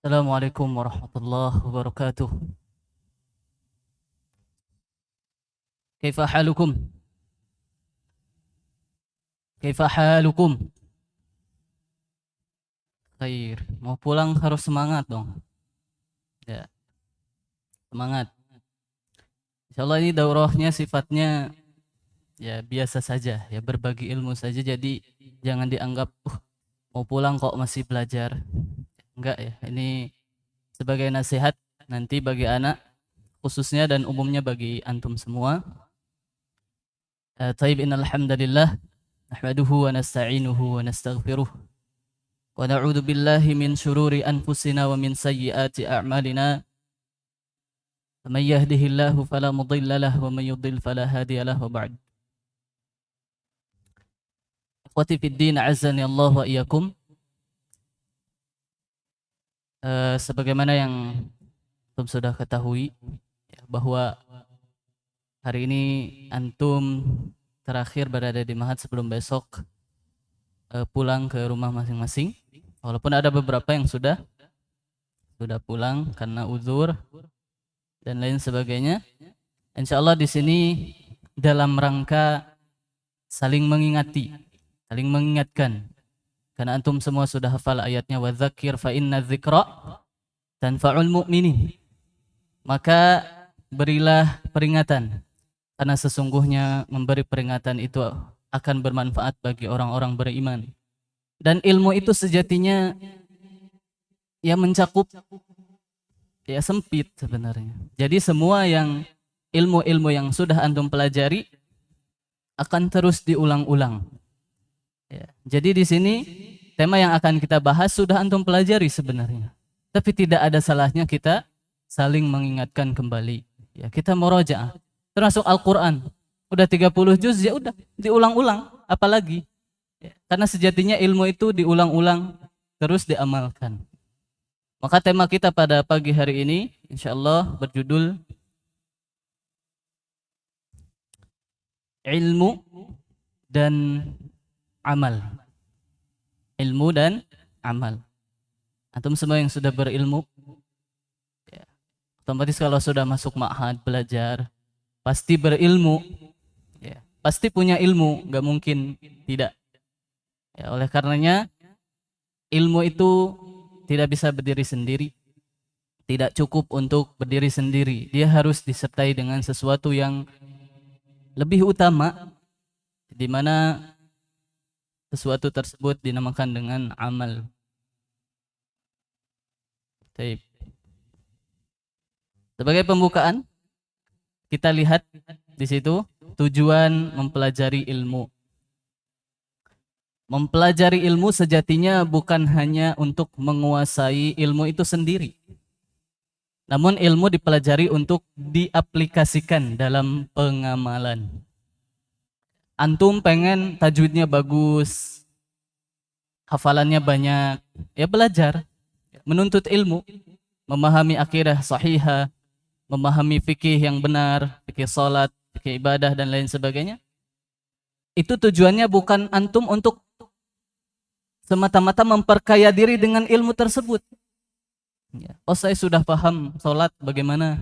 Assalamualaikum warahmatullahi wabarakatuh. Kaifa halukum? Kaifa halukum? Khair. Mau pulang harus semangat dong. Ya, semangat. Insyaallah ini daurahnya sifatnya ya biasa saja, ya berbagi ilmu saja. Jadi jangan dianggap mau pulang kok masih belajar. Enggak ya. Ini sebagai nasihat nanti bagi anak khususnya dan umumnya bagi antum semua. Taib innal hamdalillah nahmaduhu wa nasta'inuhu wa nastaghfiruh wa na'udzu billahi min syururi anfusina wa min sayyiati a'malina. Man yahdihillahu fala mudilla lahu wa man yudlil fala hadiya lahu wa ba'd. Ikhwati fid din, a'azzani Allah wa iyyakum. Sebagaimana yang antum sudah ketahui bahwa hari ini antum terakhir berada di Mahat sebelum besok pulang ke rumah masing-masing. Walaupun ada beberapa yang sudah pulang karena uzur dan lain sebagainya. Insyaallah di sini dalam rangka saling mengingati, saling mengingatkan. Karena antum semua sudah hafal ayatnya, wa dzakir fa inna dzikra tanfa'ul mu'minin. Maka berilah peringatan, karena sesungguhnya memberi peringatan itu akan bermanfaat bagi orang-orang beriman. Dan ilmu itu sejatinya ya mencakup ya sempit sebenarnya. Jadi semua yang ilmu-ilmu yang sudah antum pelajari akan terus diulang-ulang. Ya, jadi di sini tema yang akan kita bahas sudah antum pelajari sebenarnya. Tapi tidak ada salahnya kita saling mengingatkan kembali. Ya, kita murojaah. Termasuk Al-Quran. Udah 30 juz ya udah diulang-ulang, apalagi. Ya, karena sejatinya ilmu itu diulang-ulang terus diamalkan. Maka tema kita pada pagi hari ini insyaallah berjudul ilmu dan amal. Ilmu dan amal. Antum semua yang sudah berilmu, ya, otomatis kalau sudah masuk ma'had belajar, pasti berilmu, ya, pasti punya ilmu, nggak mungkin tidak. Ya, oleh karenanya ilmu itu tidak bisa berdiri sendiri, tidak cukup untuk berdiri sendiri. Dia harus disertai dengan sesuatu yang lebih utama, di mana sesuatu tersebut dinamakan dengan amal. Baik. Sebagai pembukaan, kita lihat di situ tujuan mempelajari ilmu. Mempelajari ilmu sejatinya bukan hanya untuk menguasai ilmu itu sendiri. Namun ilmu dipelajari untuk diaplikasikan dalam pengamalan. Antum pengen tajwidnya bagus, hafalannya banyak, ya belajar, menuntut ilmu, memahami akidah sahihah, memahami fikih yang benar, fikih salat, fikih ibadah dan lain sebagainya. Itu tujuannya bukan antum untuk semata-mata memperkaya diri dengan ilmu tersebut. Oh, saya sudah paham salat bagaimana?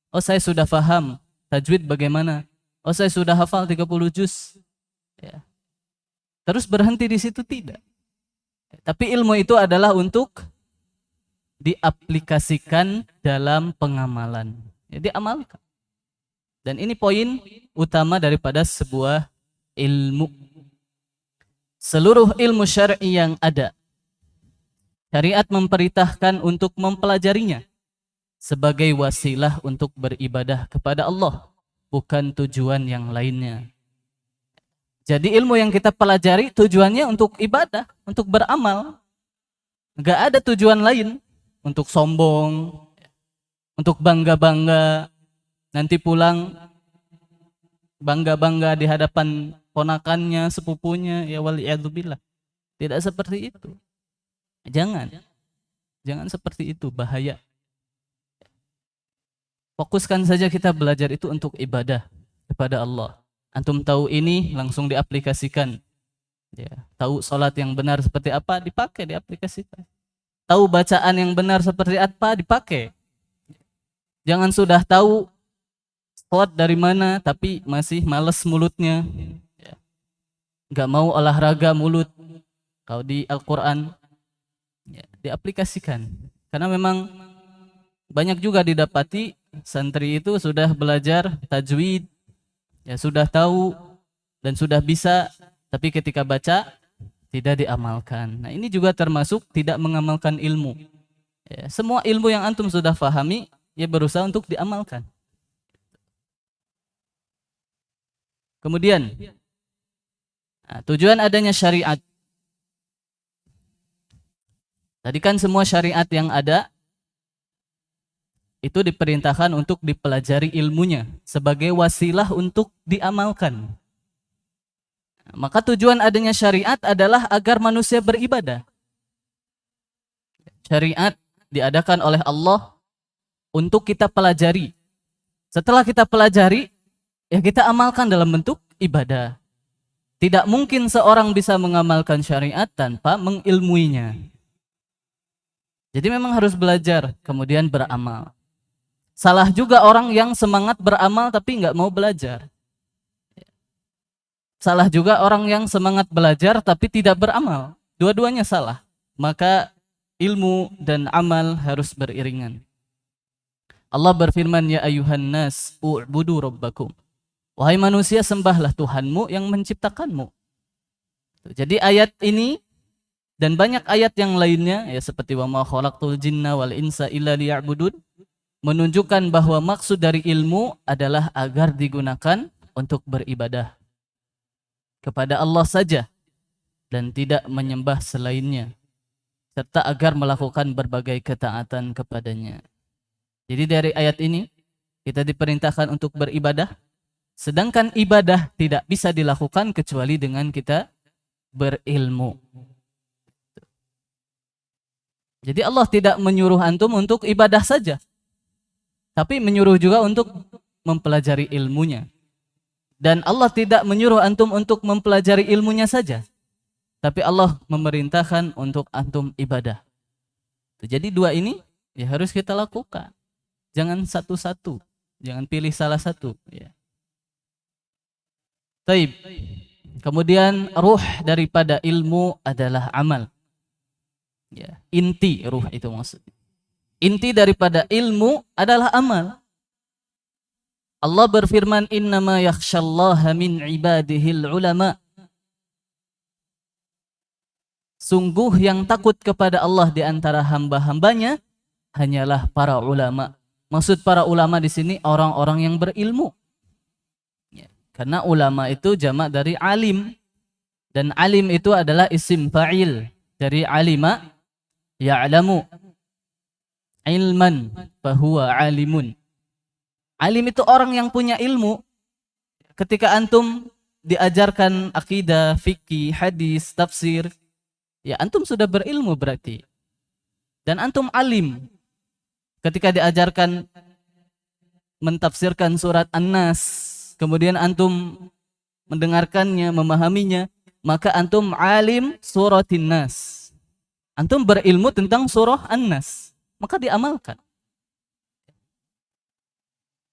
Oh, saya sudah paham tajwid bagaimana? Oh, saya sudah hafal 30 juz. Ya. Terus berhenti di situ tidak. Tapi ilmu itu adalah untuk diaplikasikan dalam pengamalan. Ya, diamalkan. Dan ini poin utama daripada sebuah ilmu. Seluruh ilmu syar'i yang ada, syariat memperintahkan untuk mempelajarinya sebagai wasilah untuk beribadah kepada Allah, bukan tujuan yang lainnya. Jadi ilmu yang kita pelajari tujuannya untuk ibadah, untuk beramal. Enggak ada tujuan lain untuk sombong, untuk bangga-bangga, nanti pulang bangga-bangga di hadapan ponakannya, sepupunya, ya waliyadzubillah. Tidak seperti itu. Jangan seperti itu, bahaya. Fokuskan saja kita belajar itu untuk ibadah kepada Allah. Antum tahu ini langsung diaplikasikan. Ya, tahu sholat yang benar seperti apa, dipakai, diaplikasikan. tahu bacaan yang benar seperti apa, dipakai. Jangan sudah tahu shot dari mana tapi masih males mulutnya, nggak mau olahraga mulut. Kalau di Al-Quran ya, diaplikasikan. Karena memang banyak juga didapati santri itu sudah belajar tajwid, ya sudah tahu dan sudah bisa, tapi ketika baca tidak diamalkan. Nah, ini juga termasuk tidak mengamalkan ilmu. Ya, semua ilmu yang antum sudah fahami, ya berusaha untuk diamalkan. Kemudian, tujuan adanya syariat. Tadi kan semua syariat yang ada itu diperintahkan untuk dipelajari ilmunya sebagai wasilah untuk diamalkan. Maka tujuan adanya syariat adalah agar manusia beribadah. Syariat diadakan oleh Allah untuk kita pelajari. Setelah kita pelajari, ya kita amalkan dalam bentuk ibadah. Tidak mungkin seorang bisa mengamalkan syariat tanpa mengilmuinya. Jadi memang harus belajar, kemudian beramal. Salah juga orang yang semangat beramal tapi nggak mau belajar. Salah juga orang yang semangat belajar tapi tidak beramal. Dua-duanya salah. Maka ilmu dan amal harus beriringan. Allah berfirman, ya ayuhan nas, u'budu rabbakum. Wahai manusia, sembahlah Tuhanmu yang menciptakanmu. Jadi ayat ini dan banyak ayat yang lainnya, ya seperti wa ma khalaqtul jinna wal insa illa liya'budun, menunjukkan bahwa maksud dari ilmu adalah agar digunakan untuk beribadah kepada Allah saja dan tidak menyembah selainnya, serta agar melakukan berbagai ketaatan kepadanya. Jadi dari ayat ini kita diperintahkan untuk beribadah, sedangkan ibadah tidak bisa dilakukan kecuali dengan kita berilmu. Jadi Allah tidak menyuruh antum untuk ibadah saja, tapi menyuruh juga untuk mempelajari ilmunya. Dan Allah tidak menyuruh antum untuk mempelajari ilmunya saja, tapi Allah memerintahkan untuk antum ibadah. Jadi dua ini ya harus kita lakukan. Jangan satu-satu, jangan pilih salah satu. Ya. Taib. Kemudian ruh daripada ilmu adalah amal. Ya, inti ruh itu maksudnya. Inti daripada ilmu adalah amal. Allah berfirman, innama yakhshallaha min ibadihil ulama. Sungguh yang takut kepada Allah di antara hamba-hambanya hanyalah para ulama. Maksud para ulama di sini orang-orang yang berilmu. Ya, karena ulama itu jamak dari alim. Dan alim itu adalah isim fa'il dari alima ya'lamu. Ilman fahuwa alimun. Alim itu orang yang punya ilmu. Ketika antum diajarkan akidah, fikih, hadis, tafsir, ya antum sudah berilmu berarti. Dan antum alim. Ketika diajarkan mentafsirkan surat An-Nas, kemudian antum mendengarkannya, memahaminya, maka antum alim suratin Nas. Antum berilmu tentang surah An-Nas, maka diamalkan.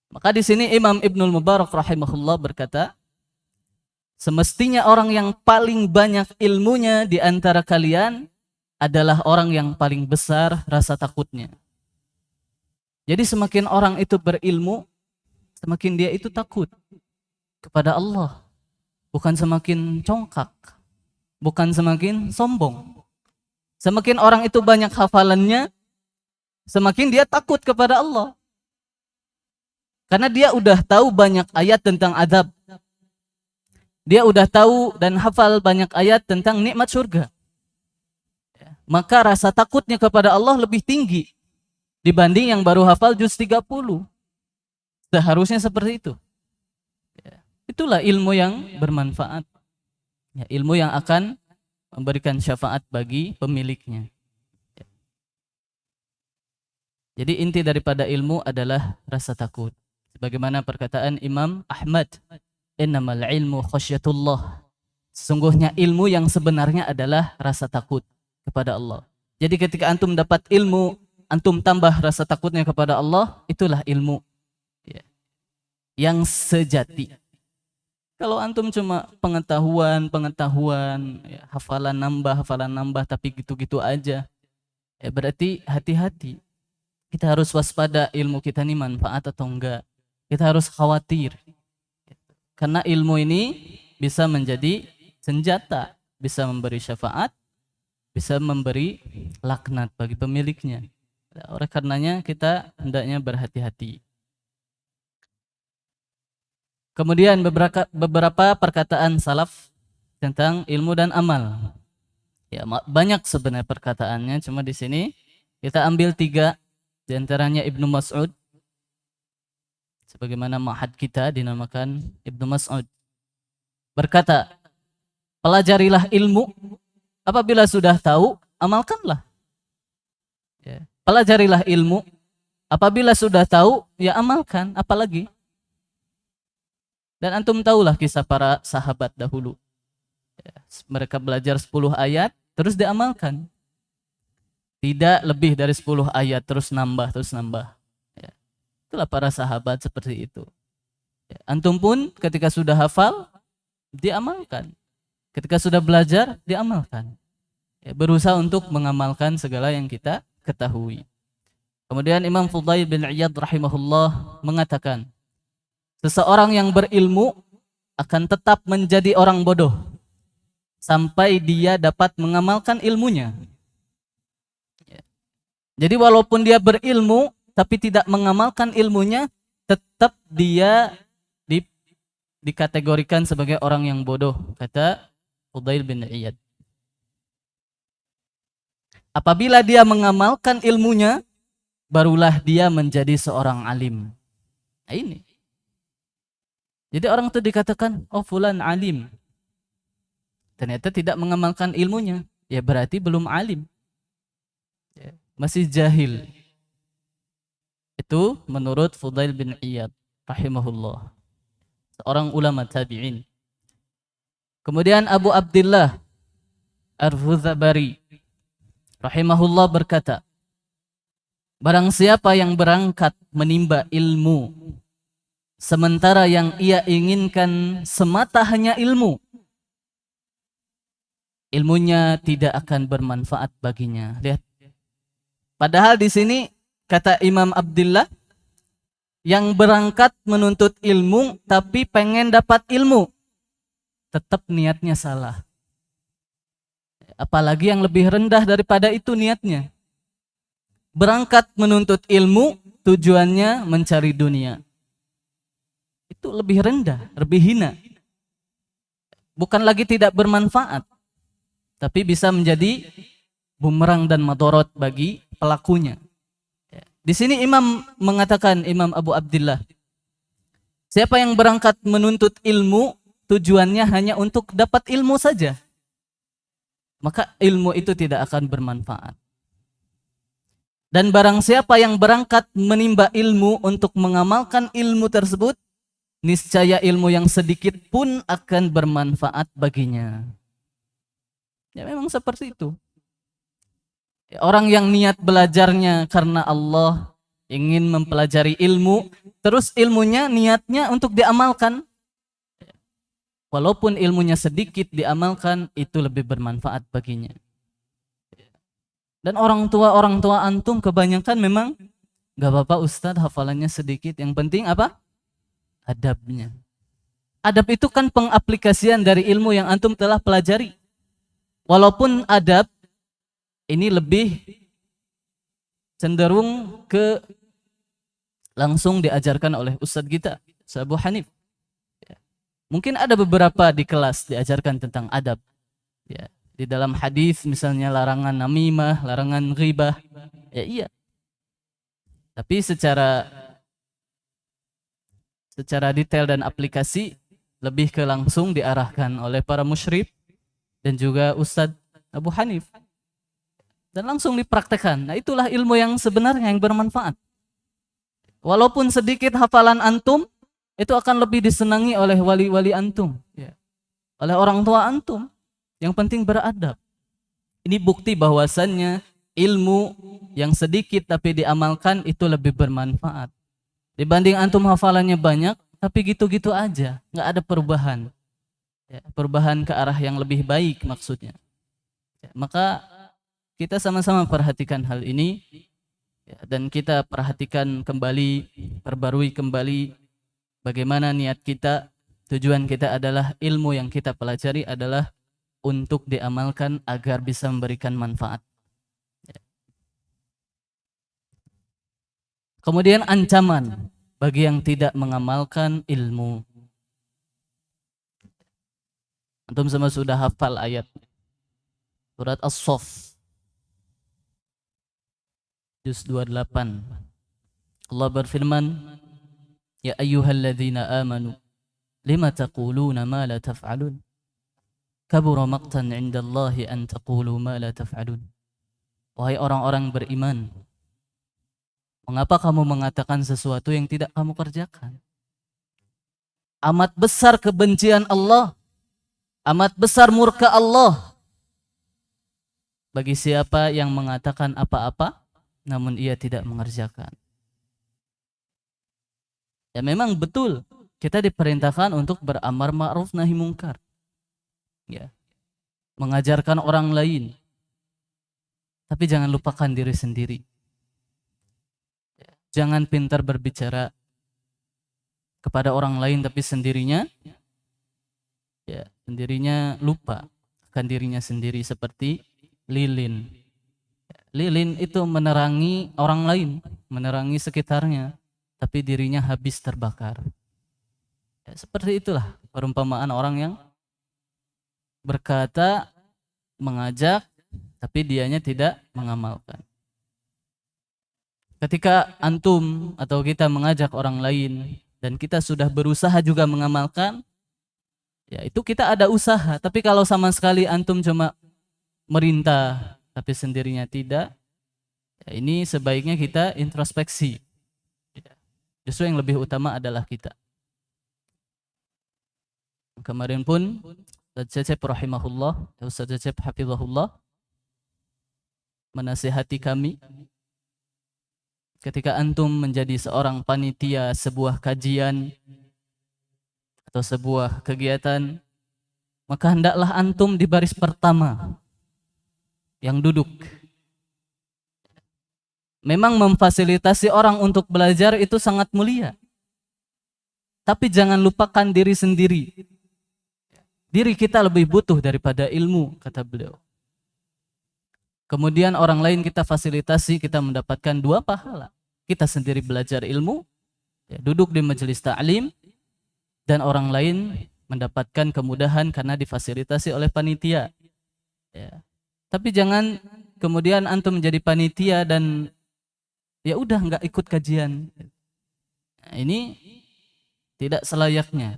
Maka di sini Imam Ibnul Mubarak rahimahullah berkata, semestinya orang yang paling banyak ilmunya di antara kalian adalah orang yang paling besar rasa takutnya. Jadi semakin orang itu berilmu, semakin dia itu takut kepada Allah. Bukan semakin congkak, bukan semakin sombong. Semakin orang itu banyak hafalannya, semakin dia takut kepada Allah. Karena dia udah tahu banyak ayat tentang adab. Dia udah tahu dan hafal banyak ayat tentang nikmat surga. Maka rasa takutnya kepada Allah lebih tinggi dibanding yang baru hafal juz 30. Seharusnya seperti itu. Itulah ilmu yang bermanfaat. Ya, ilmu yang akan memberikan syafaat bagi pemiliknya. Jadi inti daripada ilmu adalah rasa takut. Sebagaimana perkataan Imam Ahmad, innamal ilmu khasyatullah. Sesungguhnya ilmu yang sebenarnya adalah rasa takut kepada Allah. Jadi ketika antum dapat ilmu, antum tambah rasa takutnya kepada Allah, itulah ilmu ya, yang sejati. Kalau antum cuma pengetahuan, ya, hafalan nambah, tapi gitu-gitu aja, ya berarti hati-hati. Kita harus waspada ilmu kita ini manfaat atau enggak. Kita harus khawatir. Karena ilmu ini bisa menjadi senjata, bisa memberi syafaat, bisa memberi laknat bagi pemiliknya. Oleh karenanya kita hendaknya berhati-hati. Kemudian beberapa perkataan salaf tentang ilmu dan amal. Ya, banyak sebenarnya perkataannya, cuma di sini kita ambil 3, di antaranya Ibnu Mas'ud. Sebagaimana ma'had kita dinamakan Ibnu Mas'ud. Berkata, pelajarilah ilmu, apabila sudah tahu, amalkanlah. Ya. Pelajarilah ilmu, apabila sudah tahu, ya amalkan, apalagi. Dan antum tahulah kisah para sahabat dahulu. Ya, mereka belajar 10 ayat, terus diamalkan. Tidak lebih dari 10 ayat, terus nambah. Ya. Itulah para sahabat seperti itu. Ya. Antum pun ketika sudah hafal, diamalkan. Ketika sudah belajar, diamalkan. Ya, berusaha untuk mengamalkan segala yang kita ketahui. Kemudian Imam Fudail bin Iyad rahimahullah mengatakan, seseorang yang berilmu akan tetap menjadi orang bodoh sampai dia dapat mengamalkan ilmunya. Jadi walaupun dia berilmu tapi tidak mengamalkan ilmunya, tetap dia dikategorikan sebagai orang yang bodoh, kata Fudail bin Iyad. Apabila dia mengamalkan ilmunya, barulah dia menjadi seorang alim. Nah, ini. Jadi orang itu dikatakan, oh fulan alim. Ternyata tidak mengamalkan ilmunya. Ya berarti belum alim. Ya, masih jahil. Itu menurut Fudail bin Iyad rahimahullah. Seorang ulama tabi'in. Kemudian Abu Abdullah Ar-Huzabari rahimahullah berkata, barang siapa yang berangkat menimba ilmu, sementara yang ia inginkan semata hanya ilmu, ilmunya tidak akan bermanfaat baginya. Lihat. Padahal di sini kata Imam Abdullah, yang berangkat menuntut ilmu tapi pengen dapat ilmu, tetap niatnya salah. Apalagi yang lebih rendah daripada itu niatnya. Berangkat menuntut ilmu, tujuannya mencari dunia. Itu lebih rendah, lebih hina. Bukan lagi tidak bermanfaat, tapi bisa menjadi bumerang dan madorot bagi pelakunya. Di sini Imam mengatakan, Imam Abu Abdullah, siapa yang berangkat menuntut ilmu, tujuannya hanya untuk dapat ilmu saja, maka ilmu itu tidak akan bermanfaat. Dan barang siapa yang berangkat menimba ilmu untuk mengamalkan ilmu tersebut, niscaya ilmu yang sedikit pun akan bermanfaat baginya. Ya memang seperti itu. Orang yang niat belajarnya karena Allah, ingin mempelajari ilmu, terus ilmunya niatnya untuk diamalkan. Walaupun ilmunya sedikit diamalkan, itu lebih bermanfaat baginya. Dan orang tua antum kebanyakan memang gak apa-apa Ustadz hafalannya sedikit, yang penting apa? Adabnya. Adab itu kan pengaplikasian dari ilmu yang antum telah pelajari. Walaupun adab ini lebih cenderung ke langsung diajarkan oleh Ustadz kita, Abu Hanif. Ya. Mungkin ada beberapa di kelas diajarkan tentang adab. Ya. Di dalam hadis misalnya larangan namimah, larangan ghibah. Ya iya. Tapi secara detail dan aplikasi lebih ke langsung diarahkan oleh para musyrif dan juga Ustadz Abu Hanif. Dan langsung dipraktekkan. Nah itulah ilmu yang sebenarnya yang bermanfaat. Walaupun sedikit hafalan antum, itu akan lebih disenangi oleh wali-wali antum. Ya. Oleh orang tua antum. Yang penting beradab. Ini bukti bahwasannya ilmu yang sedikit tapi diamalkan itu lebih bermanfaat dibanding antum hafalannya banyak tapi gitu-gitu aja, nggak ada perubahan. Ya, perubahan ke arah yang lebih baik maksudnya. Ya, maka kita sama-sama perhatikan hal ini, ya, dan kita perhatikan kembali, perbarui kembali bagaimana niat kita. Tujuan kita adalah ilmu yang kita pelajari adalah untuk diamalkan agar bisa memberikan manfaat. Ya. Kemudian ancaman bagi yang tidak mengamalkan ilmu. Antum semua sudah hafal ayat surat As-Saff juz 28. Allah berfirman, ya ayyuhalladzina amanu lima taquluna ma la taf'alun kabura maqtan 'indallahi an taqulu ma la taf'alun. Wahai orang-orang beriman, mengapa kamu mengatakan sesuatu yang tidak kamu kerjakan? Amat besar kebencian Allah, amat besar murka Allah bagi siapa yang mengatakan apa-apa namun ia tidak mengerjakan. Ya memang betul kita diperintahkan untuk beramar ma'ruf nahi mungkar. Ya. Mengajarkan orang lain. Tapi jangan lupakan diri sendiri. Ya. Jangan pintar berbicara kepada orang lain tapi sendirinya lupa akan dirinya sendiri seperti lilin. Lilin itu menerangi orang lain, menerangi sekitarnya, tapi dirinya habis terbakar. Ya, seperti itulah perumpamaan orang yang berkata, mengajak, tapi dianya tidak mengamalkan. Ketika antum atau kita mengajak orang lain dan kita sudah berusaha juga mengamalkan, ya itu kita ada usaha. Tapi kalau sama sekali antum cuma merintah tapi sendirinya tidak, ya ini sebaiknya kita introspeksi. Justru yang lebih utama adalah kita. Kemarin pun Ustaz Cecep rahimahullah, Ustaz Cecep hafizahullah menasihati kami, ketika antum menjadi seorang panitia sebuah kajian atau sebuah kegiatan, maka hendaklah antum di baris pertama yang duduk. Memang memfasilitasi orang untuk belajar itu sangat mulia. Tapi jangan lupakan diri sendiri. Diri kita lebih butuh daripada ilmu, kata beliau. Kemudian orang lain kita fasilitasi, kita mendapatkan 2 pahala. Kita sendiri belajar ilmu, ya, duduk di majelis ta'lim, dan orang lain mendapatkan kemudahan karena difasilitasi oleh panitia. Ya. Tapi jangan kemudian antum menjadi panitia dan ya udah nggak ikut kajian. Nah, ini tidak selayaknya.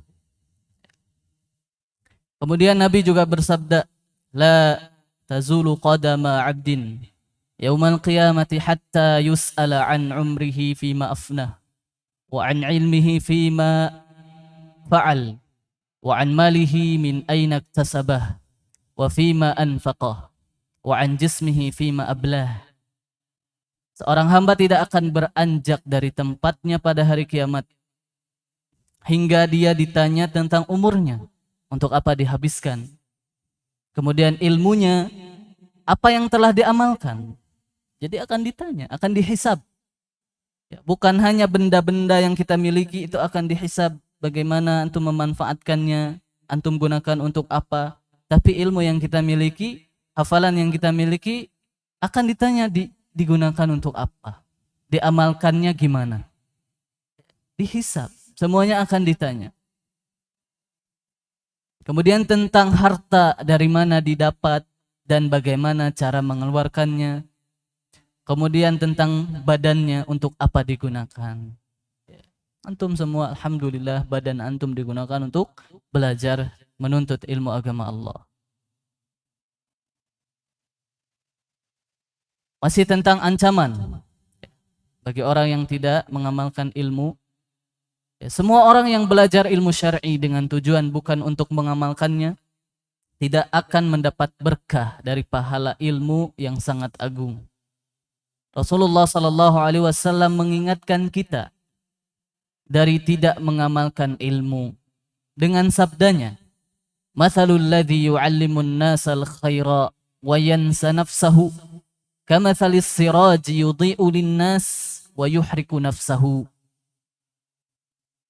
Kemudian Nabi juga bersabda, la tazulu qadama 'abdin yaumal qiyamati hatta yus'ala an umrihi fima afnah wa an ilmihi fima fa'al wa an malihi min aina iktasabah wa fima anfaqah wa an jismihi fima ablah. Seorang hamba tidak akan beranjak dari tempatnya pada hari kiamat hingga dia ditanya tentang umurnya, untuk apa dihabiskan, kemudian ilmunya, apa yang telah diamalkan. Jadi akan ditanya, akan dihisab. Ya, bukan hanya benda-benda yang kita miliki itu akan dihisab, bagaimana antum memanfaatkannya, antum gunakan untuk apa, tapi ilmu yang kita miliki, hafalan yang kita miliki akan ditanya digunakan untuk apa, diamalkannya gimana, dihisab, semuanya akan ditanya. Kemudian tentang harta, dari mana didapat dan bagaimana cara mengeluarkannya. Kemudian tentang badannya, untuk apa digunakan. Antum semua alhamdulillah badan antum digunakan untuk belajar menuntut ilmu agama Allah. Masih tentang ancaman bagi orang yang tidak mengamalkan ilmu. Semua orang yang belajar ilmu syar'i dengan tujuan bukan untuk mengamalkannya tidak akan mendapat berkah dari pahala ilmu yang sangat agung. Rasulullah sallallahu alaihi wasallam mengingatkan kita dari tidak mengamalkan ilmu dengan sabdanya, "Mathalul ladzi yu'allimun nasal khaira wa yansa nafsahu kamathalis siraji yudhi'u lin-nas wa yuhriku nafsahu."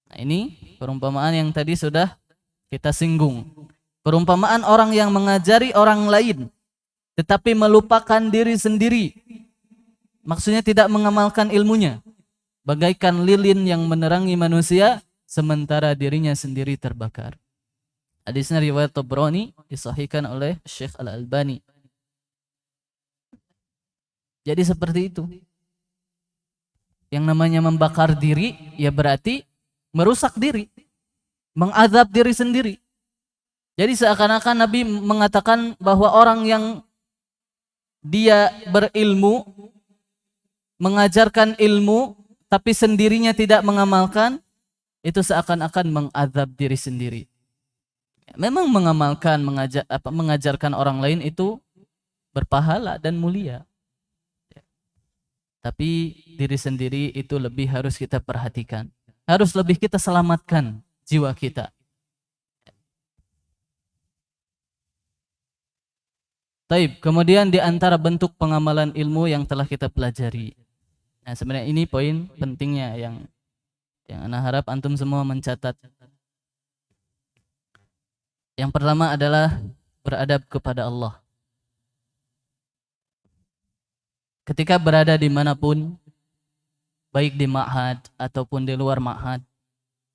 Nah, ini perumpamaan yang tadi sudah kita singgung. Perumpamaan orang yang mengajari orang lain tetapi melupakan diri sendiri. Maksudnya tidak mengamalkan ilmunya. Bagaikan lilin yang menerangi manusia sementara dirinya sendiri terbakar. Hadisnya riwayat Tabrani, disahihkan oleh Syekh Al-Albani. Jadi seperti itu. Yang namanya membakar diri ya berarti merusak diri, mengazab diri sendiri. Jadi seakan-akan Nabi mengatakan bahwa orang yang dia berilmu, mengajarkan ilmu, tapi sendirinya tidak mengamalkan, itu seakan-akan mengazab diri sendiri. Memang mengamalkan, mengajarkan orang lain itu berpahala dan mulia. Tapi diri sendiri itu lebih harus kita perhatikan. Harus lebih kita selamatkan jiwa kita. Taib, kemudian di antara bentuk pengamalan ilmu yang telah kita pelajari. Nah, sebenarnya ini poin pentingnya yang ana harap antum semua mencatat. Yang pertama adalah beradab kepada Allah. Ketika berada dimanapun, baik di ma'had ataupun di luar ma'had,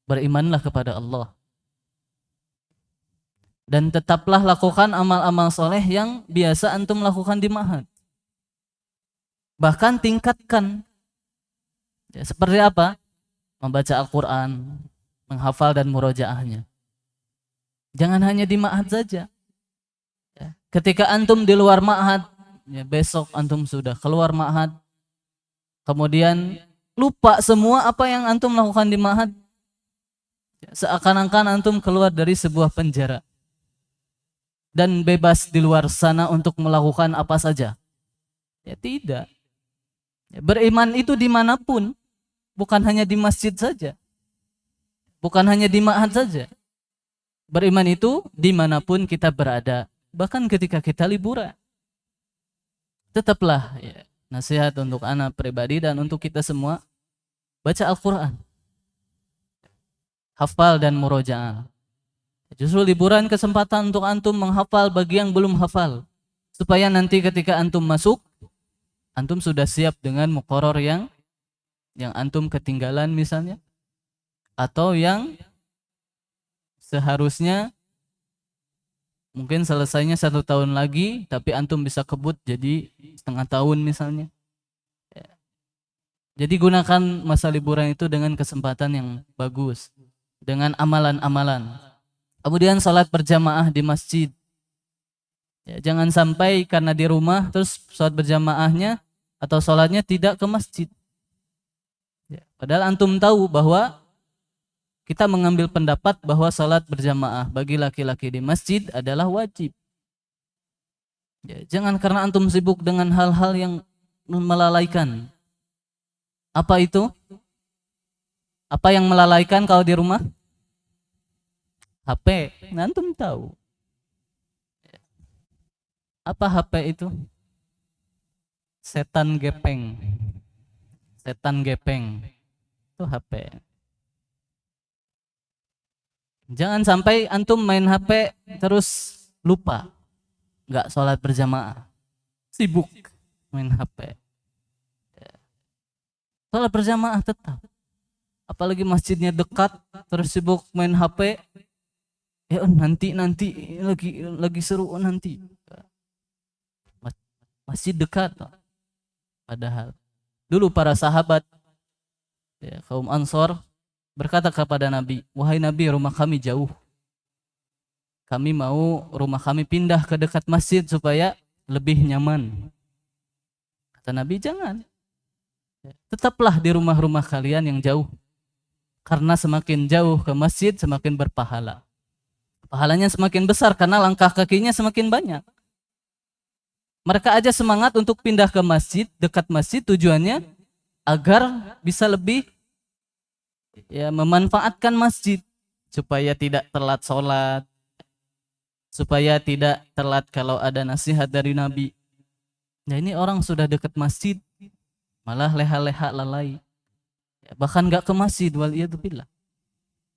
berimanlah kepada Allah. Dan tetaplah lakukan amal-amal soleh yang biasa antum lakukan di ma'had. Bahkan tingkatkan. Ya, seperti apa? Membaca Al-Quran, menghafal dan murojaahnya. Jangan hanya di ma'had saja. Ya, ketika antum di luar ma'had, ya, besok antum sudah keluar ma'had, kemudian lupa semua apa yang antum lakukan di ma'had. Ya, seakan-akan antum keluar dari sebuah penjara dan bebas di luar sana untuk melakukan apa saja. Ya tidak. Ya, beriman itu dimanapun, bukan hanya di masjid saja, bukan hanya di ma'had saja. Beriman itu dimanapun kita berada, bahkan ketika kita liburan. Tetaplah ya, nasihat untuk anak pribadi dan untuk kita semua, baca Al-Quran, hafal dan murojaah. Justru liburan kesempatan untuk antum menghafal bagi yang belum hafal, supaya nanti ketika antum masuk, antum sudah siap dengan muqarrar yang antum ketinggalan misalnya, atau yang seharusnya mungkin selesainya 1 tahun lagi, tapi antum bisa kebut jadi setengah tahun misalnya. Jadi gunakan masa liburan itu dengan kesempatan yang bagus, dengan amalan-amalan. Kemudian salat berjamaah di masjid. Ya, jangan sampai karena di rumah terus salat berjamaahnya atau salatnya tidak ke masjid. Ya, padahal antum tahu bahwa kita mengambil pendapat bahwa salat berjamaah bagi laki-laki di masjid adalah wajib. Ya, jangan karena antum sibuk dengan hal-hal yang melalaikan. Apa itu? Apa yang melalaikan kalau di rumah? HP, antum tahu. Apa HP itu? Setan gepeng. Setan gepeng. Itu HP. Jangan sampai antum main HP terus lupa. Enggak sholat berjamaah. Sibuk main HP. Sholat berjamaah tetap. Apalagi masjidnya dekat terus sibuk main HP. Ya nanti lagi seru nanti. Masjid dekat. Padahal dulu para sahabat ya, kaum Ansor berkata kepada Nabi, "Wahai Nabi, rumah kami jauh. Kami mau rumah kami pindah ke dekat masjid supaya lebih nyaman." Kata Nabi, "Jangan. Tetaplah di rumah-rumah kalian yang jauh. Karena semakin jauh ke masjid semakin berpahala. Pahalanya semakin besar karena langkah kakinya semakin banyak." Mereka aja semangat untuk pindah ke masjid, dekat masjid, tujuannya agar bisa lebih ya memanfaatkan masjid supaya tidak telat sholat, supaya tidak telat kalau ada nasihat dari Nabi. Nah ini orang sudah dekat masjid malah leha-leha lalai, ya, bahkan nggak ke masjid, waliyadzubillah.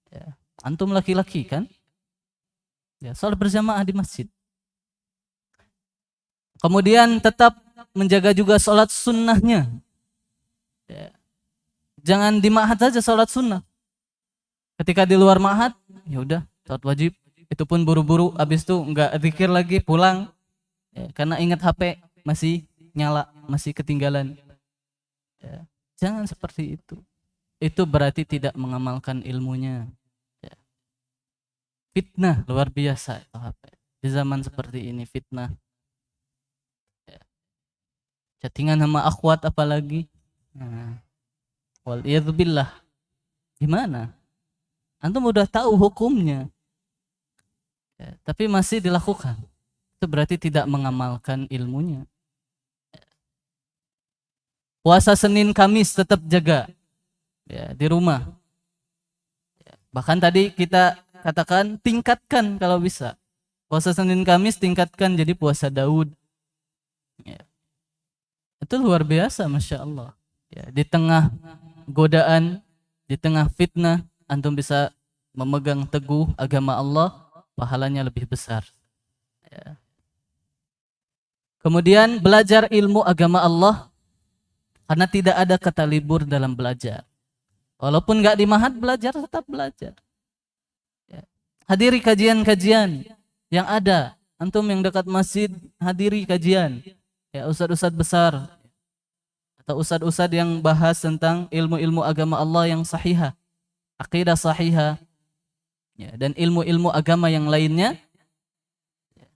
Ya. Antum laki-laki kan, ya sholat berjamaah di masjid. Kemudian tetap menjaga juga sholat sunnahnya. Ya. Jangan di ma'had saja sholat sunnah. Ketika di luar ma'had, ya udah sholat wajib. Itu pun buru-buru, habis itu nggak zikir lagi, pulang. Ya, karena ingat HP masih nyala, masih ketinggalan. Ya. Jangan seperti itu. Itu berarti tidak mengamalkan ilmunya. Ya. Fitnah luar biasa itu HP. Di zaman seperti ini fitnah. Ya. Chattingan sama akhwat apalagi. Nah. Waliyadzubillah. Gimana? Antum udah tahu hukumnya. Ya, tapi masih dilakukan. Itu berarti tidak mengamalkan ilmunya. Puasa Senin Kamis tetap jaga ya, di rumah. Ya, bahkan tadi kita katakan tingkatkan kalau bisa. Puasa Senin Kamis tingkatkan jadi puasa Daud. Ya. Itu luar biasa, Masya Allah. Ya, di tengah godaan, di tengah fitnah, antum bisa memegang teguh agama Allah, pahalanya lebih besar. Ya. Kemudian belajar ilmu agama Allah, karena tidak ada kata libur dalam belajar. Walaupun nggak di ma'had, belajar tetap belajar. Ya. Hadiri kajian-kajian yang ada. Antum yang dekat masjid, hadiri kajian. Ya, ustadz-ustadz besar atau ustadz-ustadz yang bahas tentang ilmu-ilmu agama Allah yang sahihah, akidah sahihah, ya, dan ilmu-ilmu agama yang lainnya.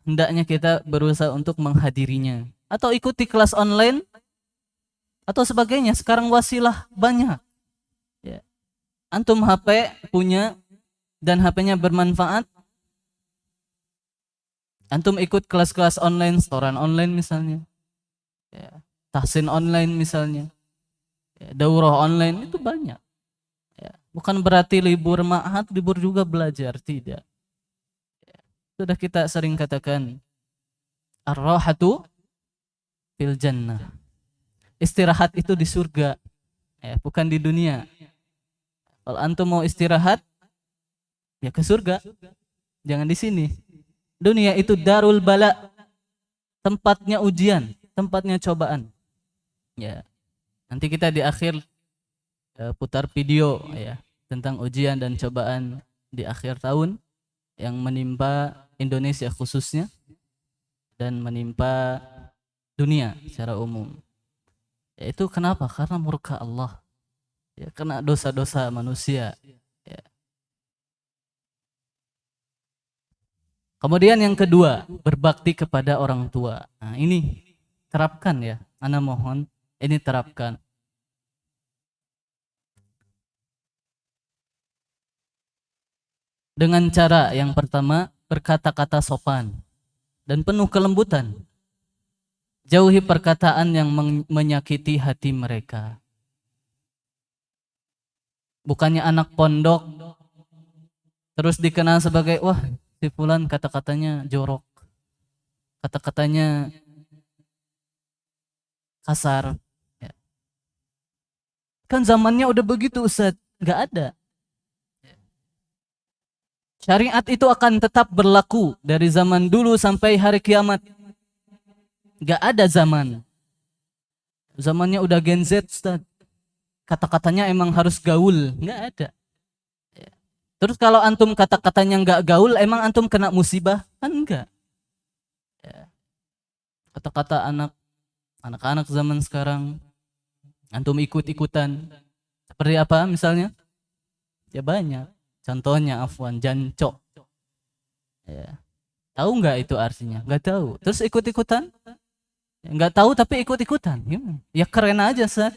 Hendaknya kita berusaha untuk menghadirinya. Atau ikuti kelas online atau sebagainya. Sekarang wasilah banyak. Ya. Antum HP punya dan HP-nya bermanfaat. Antum ikut kelas-kelas online, setoran online misalnya. Ya. Tahsin online misalnya. Ya. Daurah online itu banyak. Ya. Bukan berarti libur ma'had, libur juga belajar. Tidak. Ya. Sudah kita sering katakan. Ar-rahatu fil jannah. Istirahat itu di surga, ya, bukan di dunia. Kalau antum mau istirahat, ya ke surga, jangan di sini. Dunia itu darul bala, tempatnya ujian, tempatnya cobaan. Ya, nanti kita di akhir putar video ya tentang ujian dan cobaan di akhir tahun yang menimpa Indonesia khususnya dan menimpa dunia secara umum. Ya, itu kenapa? Karena murka Allah. Ya, karena dosa-dosa manusia. Ya. Kemudian yang kedua, berbakti kepada orang tua. Nah, ini terapkan ya. Ana mohon, ini terapkan. Dengan cara yang pertama, berkata-kata sopan dan penuh kelembutan. Jauhi perkataan yang menyakiti hati mereka. Bukannya anak pondok terus dikenal sebagai, wah si fulan kata-katanya jorok, kata-katanya kasar. Ya. Kan zamannya udah begitu Ustaz. Gak ada. Syariat itu akan tetap berlaku dari zaman dulu sampai hari kiamat. Gak ada zaman. Zamannya udah Gen Z, Ustaz. Kata-katanya emang harus gaul. Gak ada. Terus kalau antum kata-katanya gak gaul, emang antum kena musibah? Kan enggak. Kata-kata anak-anak zaman sekarang, antum ikut-ikutan. Seperti apa misalnya? Ya banyak. Contohnya afwan, jancok. Ya. Tahu nggak itu artinya? Nggak tahu. Terus ikut-ikutan? Nggak tahu tapi ikut-ikutan. Ya keren aja, Sir.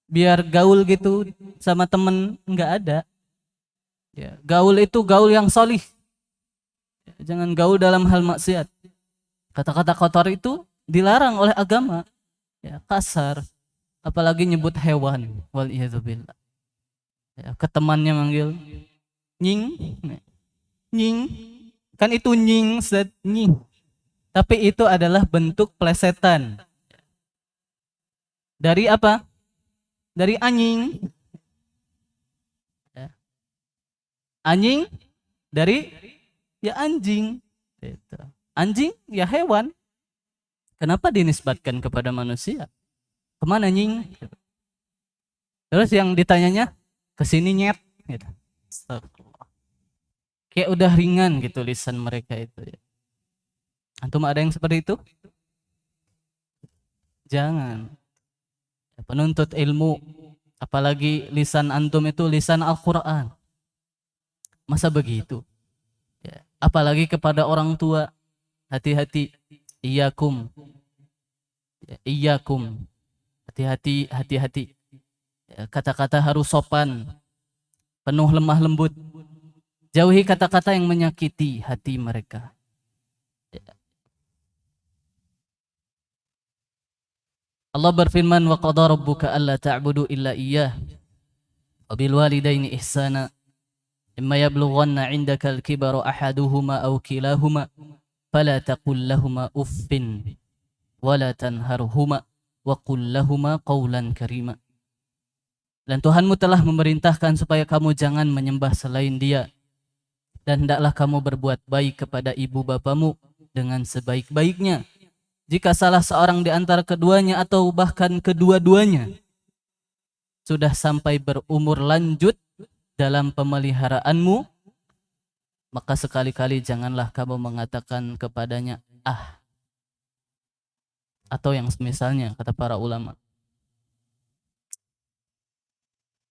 Biar gaul gitu sama temen, nggak ada. Ya, gaul itu gaul yang solih. Jangan gaul dalam hal maksiat. Kata-kata kotor itu dilarang oleh agama. Ya, kasar, apalagi nyebut hewan. Wal iyadzubillah. Ya, ke temannya manggil nying, nying. Kan itu nying, set nying. Tapi itu adalah bentuk plesetan. Dari apa? Dari anjing. Ya. Anjing dari ya anjing. Gitu. Anjing ya hewan. Kenapa dinisbatkan kepada manusia? Kemana nying? Terus yang ditanyanya kesini nyet. Gitu. Kayak udah ringan gitu lisan mereka itu. Ya. Antum ada yang seperti itu? Jangan. Penuntut ilmu, apalagi lisan antum itu lisan Al-Quran. Masa begitu? Ya. Apalagi kepada orang tua, hati-hati. Iyakum. Ya, iyakum. Hati-hati, hati-hati. Ya, kata-kata harus sopan, penuh lemah lembut. Jauhi kata-kata yang menyakiti hati mereka. Ya. Allah berfirman, wa qada rabbuka alla ta'budu illa iyyah wa bil walidaini ihsana imma yablughanna 'indaka al-kibara ahaduhuma aw kilahuma fala taqul lahumā uffin wa la tanharhuma wa qul lahumā qawlan karima. Dan Tuhanmu telah memerintahkan supaya kamu jangan menyembah selain Dia, dan hendaklah kamu berbuat baik kepada ibu bapamu dengan sebaik-baiknya. Jika salah seorang di antara keduanya atau bahkan kedua-duanya sudah sampai berumur lanjut dalam pemeliharaanmu, maka sekali-kali janganlah kamu mengatakan kepadanya ah, atau yang semisalnya, kata para ulama.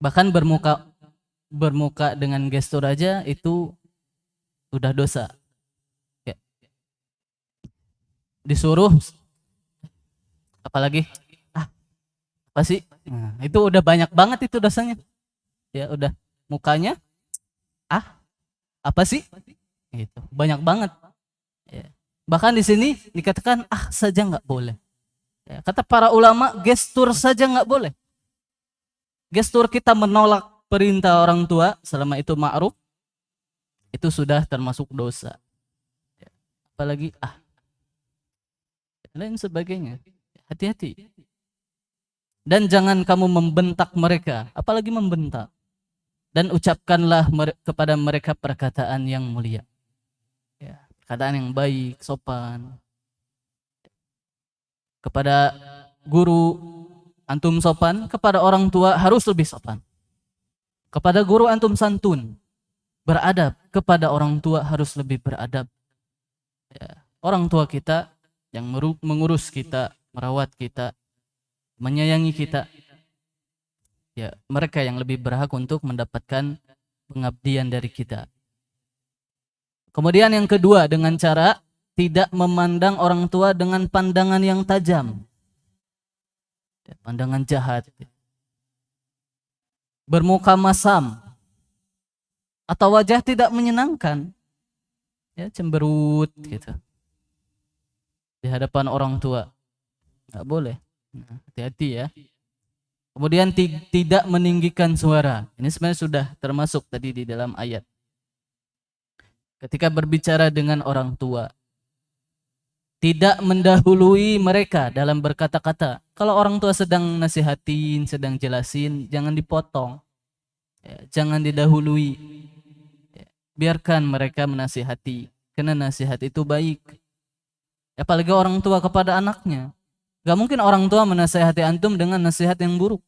Bahkan bermuka dengan gestur aja itu udah dosa. Ya. Disuruh apalagi apa sih? Nah, itu udah banyak banget itu dosanya. Ya udah mukanya apa sih? Itu banyak banget. Ya. Bahkan di sini dikatakan saja nggak boleh. Ya, kata para ulama gestur saja nggak boleh. Gestur kita menolak perintah orang tua selama itu ma'ruf itu sudah termasuk dosa. Ya. Apalagi lain sebagainya. Hati-hati. Dan jangan kamu membentak mereka, apalagi membentak. Dan ucapkanlah kepada mereka perkataan yang mulia. Ya, perkataan yang baik, sopan. Kepada guru antum sopan, kepada orang tua harus lebih sopan. Kepada guru antum santun, beradab. Kepada orang tua harus lebih beradab. Ya, orang tua kita yang mengurus kita, merawat kita, menyayangi kita, ya mereka yang lebih berhak untuk mendapatkan pengabdian dari kita. Kemudian yang kedua, dengan cara tidak memandang orang tua dengan pandangan yang tajam, ya, pandangan jahat, bermuka masam, atau wajah tidak menyenangkan, ya cemberut gitu di hadapan orang tua. Nggak boleh. Nah, hati-hati ya. Kemudian tidak meninggikan suara. Ini sebenarnya sudah termasuk tadi di dalam ayat. Ketika berbicara dengan orang tua, tidak mendahului mereka dalam berkata-kata. Kalau orang tua sedang nasihatin, sedang jelasin, jangan dipotong. Ya, jangan didahului. Ya, biarkan mereka menasihati. Karena nasihat itu baik. Apalagi orang tua kepada anaknya. Gak mungkin orang tua menasihati antum dengan nasihat yang buruk.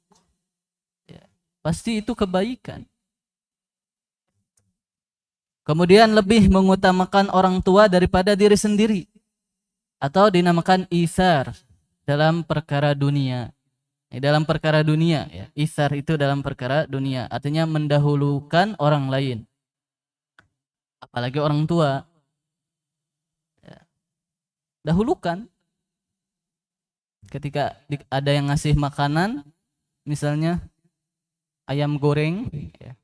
Ya, pasti itu kebaikan. Kemudian lebih mengutamakan orang tua daripada diri sendiri. Atau dinamakan ithar dalam perkara dunia. Dalam perkara dunia, ya. Ithar itu dalam perkara dunia. Artinya mendahulukan orang lain. Apalagi orang tua. Ya. Dahulukan. Ketika ada yang ngasih makanan, misalnya ayam goreng, ya,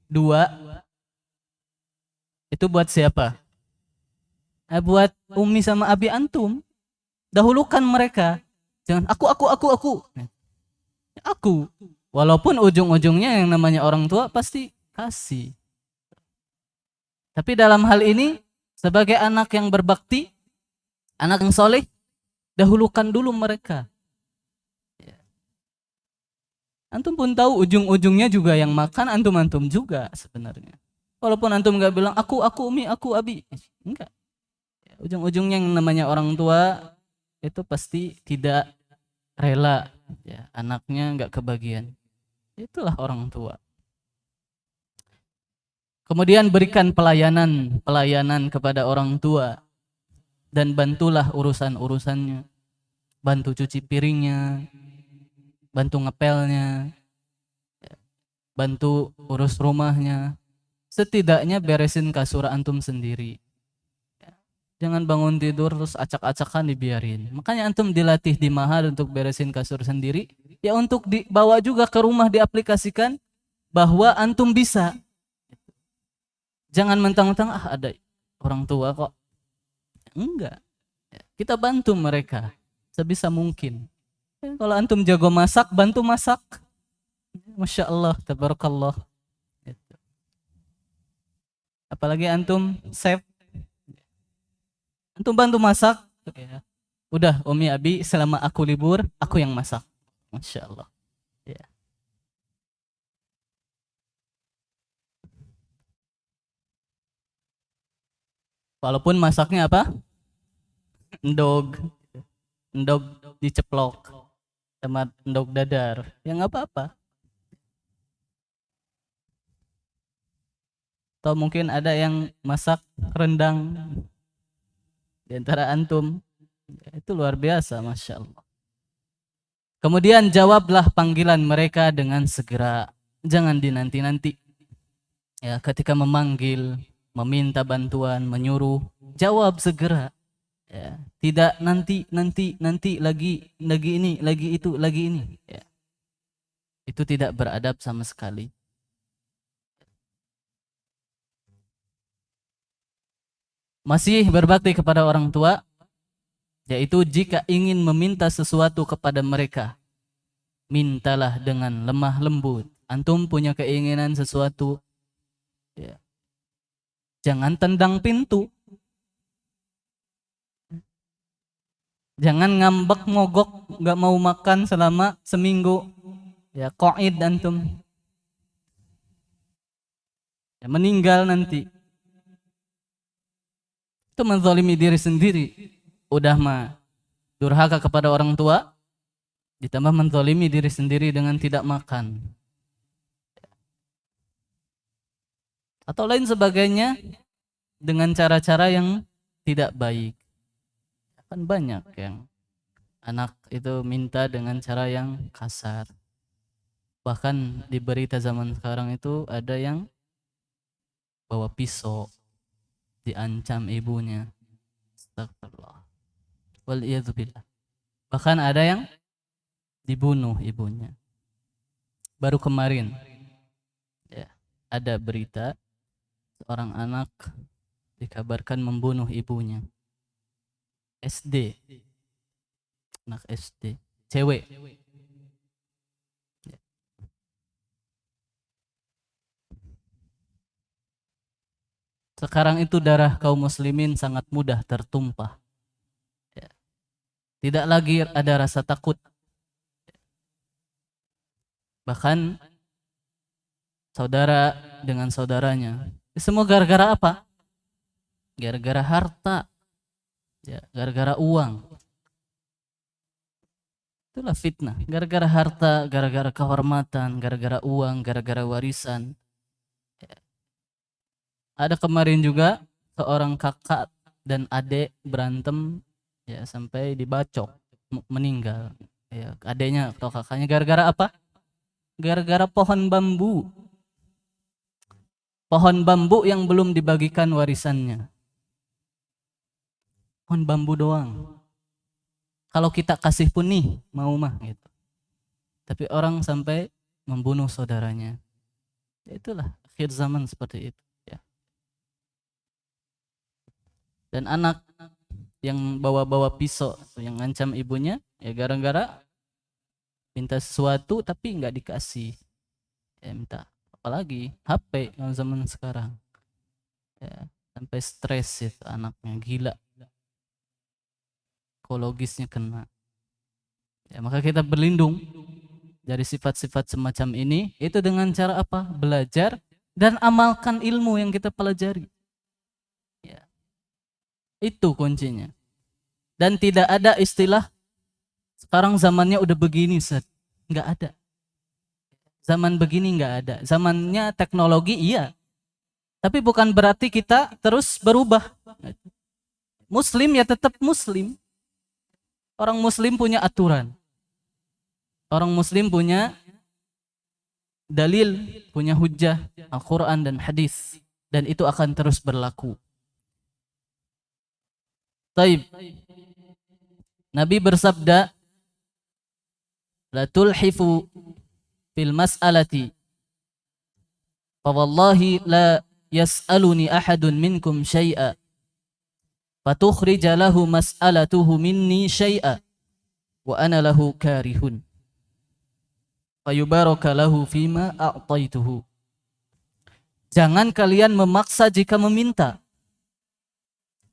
2, itu buat siapa? Buat Umi sama Abi antum. Dahulukan mereka. Jangan aku. Aku. Walaupun ujung-ujungnya yang namanya orang tua pasti kasih. Tapi dalam hal ini, sebagai anak yang berbakti, anak yang soleh, dahulukan dulu mereka. Antum pun tahu ujung-ujungnya juga yang makan antum-antum juga sebenarnya. Walaupun antum nggak bilang aku umi, aku abi. Enggak. Ujung-ujungnya yang namanya orang tua itu pasti tidak rela ya, anaknya nggak kebagian. Itulah orang tua. Kemudian berikan pelayanan kepada orang tua dan bantulah urusan-urusannya. Bantu cuci piringnya, bantu ngepelnya, bantu urus rumahnya. Setidaknya beresin kasur antum sendiri. Jangan bangun tidur terus acak-acakan dibiarin. Makanya antum dilatih di mahal untuk beresin kasur sendiri. Ya untuk dibawa juga ke rumah diaplikasikan bahwa antum bisa. Jangan mentang-mentang ada orang tua kok. Enggak. Kita bantu mereka sebisa mungkin. Kalau antum jago masak, bantu masak. Masya Allah, tabarakallah. Apalagi antum chef, antum bantu masak. Udah Umi Abi selama aku libur, aku yang masak. Masya Allah. Ya. Walaupun masaknya apa? Endog. Endog diceplok. Sama endog dadar. Ya nggak apa-apa. Atau mungkin ada yang masak rendang di antara antum. Itu luar biasa, Masya Allah. Kemudian jawablah panggilan mereka dengan segera. Jangan dinanti-nanti. Ya, ketika memanggil, meminta bantuan, menyuruh, jawab segera. Ya, tidak nanti lagi ini, lagi itu, lagi ini. Ya. Itu tidak beradab sama sekali. Masih berbakti kepada orang tua, yaitu jika ingin meminta sesuatu kepada mereka, mintalah dengan lemah lembut. Antum punya keinginan sesuatu, ya. Jangan tendang pintu. Jangan ngambek mogok, nggak mau makan selama seminggu. Ya, qaid antum. Ya, meninggal nanti. Itu menzalimi diri sendiri. Udah mah durhaka kepada orang tua, ditambah menzalimi diri sendiri dengan tidak makan. Atau lain sebagainya dengan cara-cara yang tidak baik. Kan banyak yang anak itu minta dengan cara yang kasar. Bahkan di berita zaman sekarang itu ada yang bawa pisau diancam ibunya. Astagfirullah. Waliyadzubillah. Bahkan ada yang dibunuh ibunya. Baru kemarin ya, ada berita seorang anak dikabarkan membunuh ibunya. SD. Anak SD. Cewek. Ya. Sekarang itu darah kaum muslimin sangat mudah tertumpah. Ya. Tidak lagi ada rasa takut. Bahkan saudara dengan saudaranya. Semua gara-gara apa? Gara-gara harta. Ya, gara-gara uang. Itulah fitnah. Gara-gara harta, gara-gara kehormatan, gara-gara uang, gara-gara warisan. Ya. Ada kemarin juga seorang kakak dan adik berantem ya sampai dibacok meninggal. Ya, adiknya atau kakaknya gara-gara apa? Gara-gara pohon bambu. Pohon bambu yang belum dibagikan warisannya. Pohon bambu doang. Kalau kita kasih pun nih, mau mah gitu. Tapi orang sampai membunuh saudaranya. Itulah akhir zaman seperti itu. Ya. Dan anak yang bawa-bawa pisau, yang ngancam ibunya, ya gara-gara minta sesuatu tapi nggak dikasih. Ya minta apalagi HP yang zaman sekarang. Ya, sampai stres itu anaknya, gila. Psikologisnya kena. Ya, maka kita berlindung dari sifat-sifat semacam ini itu dengan cara apa? Belajar dan amalkan ilmu yang kita pelajari. Ya. Itu kuncinya. Dan tidak ada istilah sekarang zamannya udah begini, Set. Nggak ada. Zaman begini nggak ada. Zamannya teknologi iya. Tapi bukan berarti kita terus berubah. Muslim ya tetap Muslim. Orang Muslim punya aturan. Orang Muslim punya dalil, punya hujjah, Al-Quran dan hadis. Dan itu akan terus berlaku. Taib. Nabi bersabda, la tulhifu fil mas'alati. Fawallahi la yas'aluni ahadun minkum syai'a. Fatukhrija lahu mas'alatuhu minni syai'a. Wa ana lahu karihun. Fayubaraka lahu fima a'taituhu. Jangan kalian memaksa jika meminta.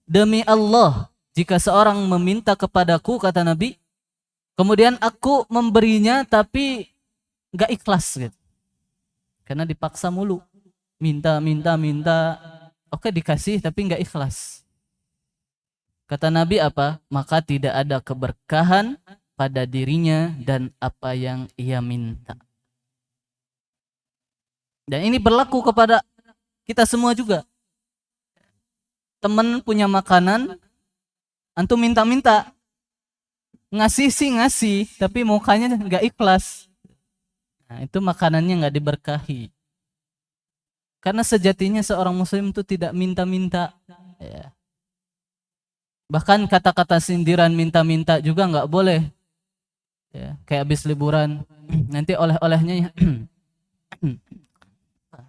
Demi Allah, jika seorang meminta kepadaku, kata Nabi, kemudian aku memberinya tapi gak ikhlas gitu. Karena dipaksa mulu. Minta. Oke dikasih tapi gak ikhlas. Kata Nabi apa? Maka tidak ada keberkahan pada dirinya dan apa yang ia minta. Dan ini berlaku kepada kita semua juga. Teman punya makanan, antum minta-minta. Ngasih sih ngasih, tapi mukanya gak ikhlas. Nah, itu makanannya gak diberkahi. Karena sejatinya seorang muslim itu tidak minta-minta. Ya. Bahkan kata-kata sindiran minta-minta juga gak boleh. Ya, kayak habis liburan, nanti oleh-olehnya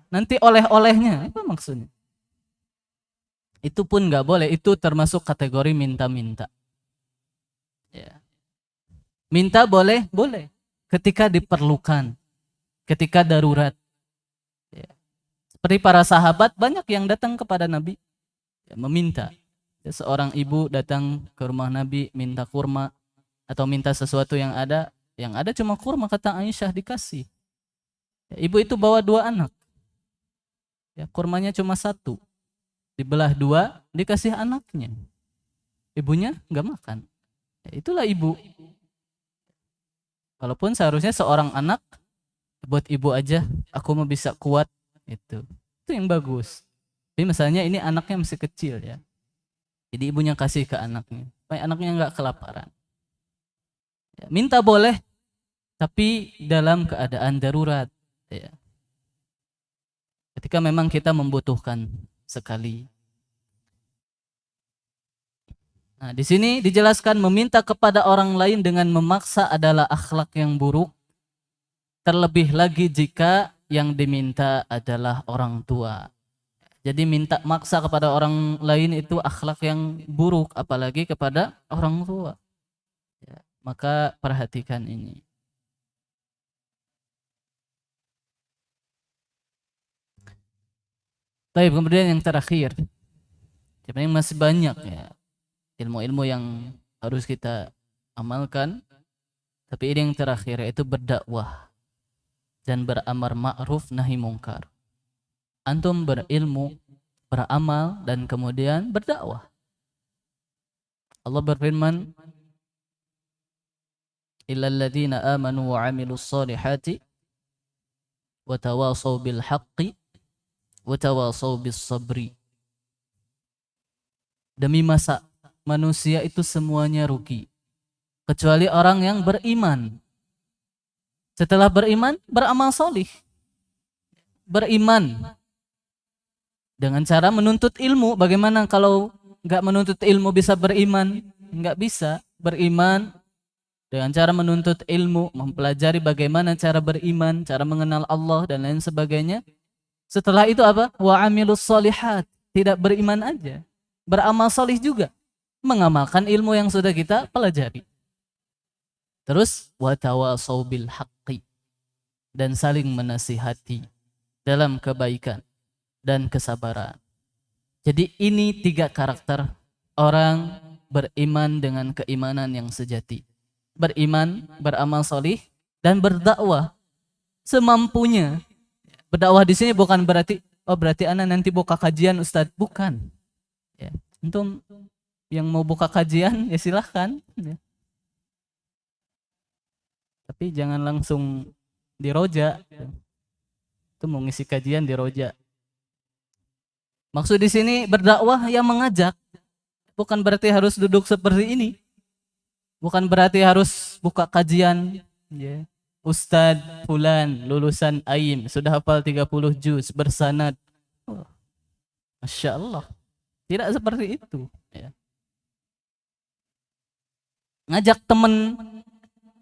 nanti oleh-olehnya, apa maksudnya? Itu pun gak boleh, itu termasuk kategori minta-minta. Ya. Minta boleh, ketika diperlukan, ketika darurat. Ya. Seperti para sahabat, banyak yang datang kepada Nabi, ya, meminta. Ya, seorang ibu datang ke rumah Nabi, minta kurma, atau minta sesuatu yang ada cuma kurma, kata Aisyah, dikasih. Ya, ibu itu bawa 2 anak. Ya, kurmanya cuma 1. Dibelah 2, dikasih anaknya. Ibunya nggak makan. Ya, itulah ibu. Walaupun seharusnya seorang anak buat ibu aja, aku mau bisa kuat. Itu yang bagus. Tapi misalnya ini anaknya masih kecil ya. Jadi ibunya kasih ke anaknya, supaya anaknya nggak kelaparan. Ya, minta boleh, tapi dalam keadaan darurat. Ya. Ketika memang kita membutuhkan sekali. Nah, di sini dijelaskan meminta kepada orang lain dengan memaksa adalah akhlak yang buruk. Terlebih lagi jika yang diminta adalah orang tua. Jadi minta maksa kepada orang lain itu akhlak yang buruk, apalagi kepada orang tua. Ya, maka perhatikan ini. Baik, kemudian yang terakhir. Sebenarnya masih banyak ya ilmu-ilmu yang harus kita amalkan. Tapi ini yang terakhir, yaitu berdakwah dan beramar ma'ruf nahi mungkar. Antum berilmu, beramal, dan kemudian berdakwah. Allah berfirman, illal ladzina amanu wa 'amilus solihati wa tawasaw bil haqqi wa tawasaw bis sabri. Demi masa manusia itu semuanya rugi kecuali orang yang beriman. Setelah beriman, beramal solih. Beriman dengan cara menuntut ilmu. Bagaimana kalau nggak menuntut ilmu bisa beriman? Nggak bisa. Beriman dengan cara menuntut ilmu, mempelajari bagaimana cara beriman, cara mengenal Allah dan lain sebagainya. Setelah itu apa? Wa amilus solihat. Tidak beriman aja, beramal solih juga. mengamalkan ilmu yang sudah kita pelajari. Terus watawasau bil haqqi, dan saling menasihati dalam kebaikan dan kesabaran. Jadi ini 3 karakter orang beriman dengan keimanan yang sejati. Beriman, beramal solih, dan berdakwah semampunya. Berdakwah di sini bukan berarti berarti anak nanti buka kajian Ustadz, bukan. Ya. Antum yang mau buka kajian ya silahkan. Ya. Tapi jangan langsung di roja. Itu mau ngisi kajian di roja. Maksud di sini berdakwah yang mengajak, bukan berarti harus duduk seperti ini. Bukan berarti harus buka kajian. Ya. Ustadz fulan lulusan AIM sudah hafal 30 juz bersanad. Oh, Masya Allah. Tidak seperti itu. Ya. Ngajak teman.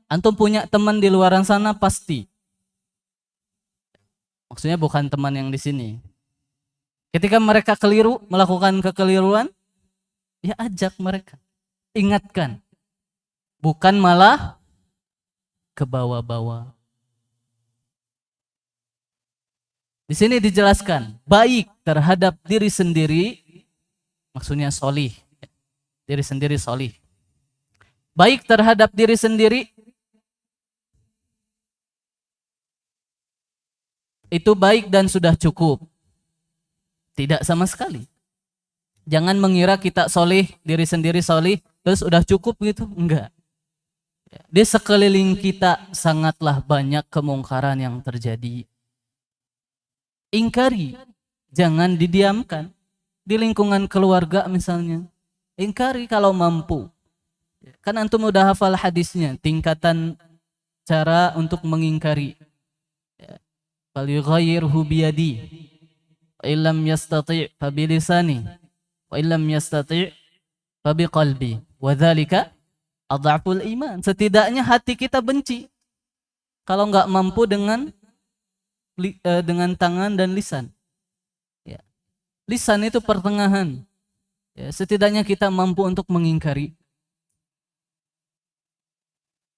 Antum punya teman di luar sana pasti. Maksudnya bukan teman yang di sini. Ketika mereka keliru, melakukan kekeliruan, ya ajak mereka. Ingatkan. Bukan malah ke bawah-bawah. Di sini dijelaskan, baik terhadap diri sendiri, maksudnya solih. Diri sendiri solih. Baik terhadap diri sendiri, itu baik dan sudah cukup. Tidak sama sekali. Jangan mengira kita solih, diri sendiri solih, terus udah cukup gitu. Enggak. Di sekeliling kita sangatlah banyak kemungkaran yang terjadi. Ingkari, jangan didiamkan. Di lingkungan keluarga misalnya, ingkari kalau mampu. Kan antum udah hafal hadisnya, tingkatan cara untuk mengingkari. Falyughayyirhu biyadi, wa illam yastati' fa bilisani, wa illam yastati' fa biqalbi, wa dzalika adhaful iman. Setidaknya hati kita benci. Kalau enggak mampu dengan tangan dan lisan. Ya. Lisan itu pertengahan. Ya, setidaknya kita mampu untuk mengingkari.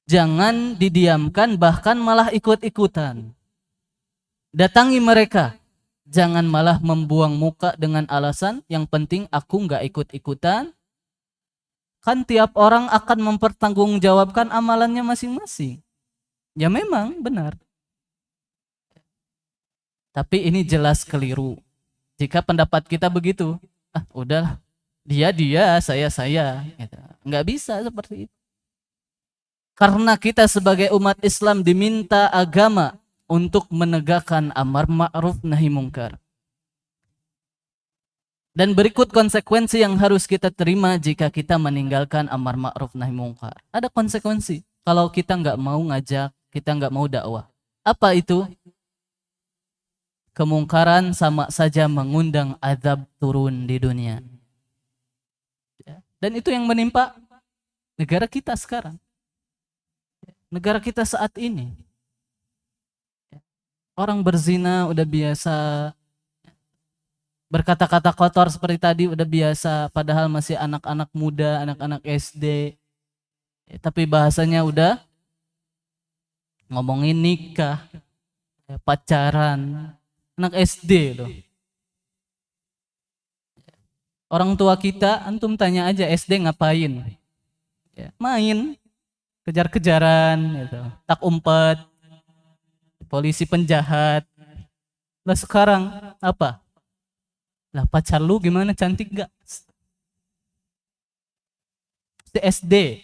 Jangan didiamkan, bahkan malah ikut-ikutan. Datangi mereka. Jangan malah membuang muka dengan alasan yang penting aku enggak ikut-ikutan. Kan tiap orang akan mempertanggungjawabkan amalannya masing-masing. Ya memang benar. Tapi ini jelas keliru. Jika pendapat kita begitu, udah dia, saya. Gitu. Nggak bisa seperti itu. Karena kita sebagai umat Islam diminta agama untuk menegakkan amar ma'ruf nahi mungkar. Dan berikut konsekuensi yang harus kita terima jika kita meninggalkan amar ma'ruf nahi mungkar. Ada konsekuensi kalau kita nggak mau ngajak, kita nggak mau dakwah. Apa itu? Kemungkaran sama saja mengundang azab turun di dunia. Dan itu yang menimpa negara kita sekarang. Negara kita saat ini. Orang berzina udah biasa, berkata-kata kotor seperti tadi udah biasa, padahal masih anak-anak muda, anak-anak SD. Tapi bahasanya udah ngomongin nikah, pacaran, anak SD loh. Orang tua kita, antum tanya aja SD ngapain? Main, kejar-kejaran, gitu. Tak umpet, polisi penjahat. Lah sekarang apa? Lah pacar lu gimana, cantik gak? SD.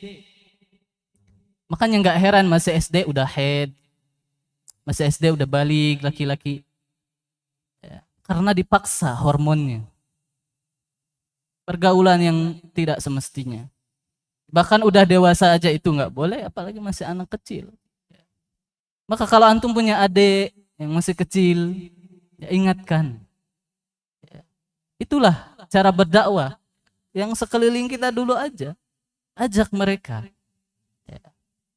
Makanya gak heran masih SD udah head, masih SD udah balik laki-laki. Karena dipaksa hormonnya. Pergaulan yang tidak semestinya. Bahkan udah dewasa aja itu nggak boleh, apalagi masih anak kecil. Maka kalau antum punya adik yang masih kecil, ya ingatkan. Itulah cara berdakwah yang sekeliling kita dulu aja. Ajak mereka.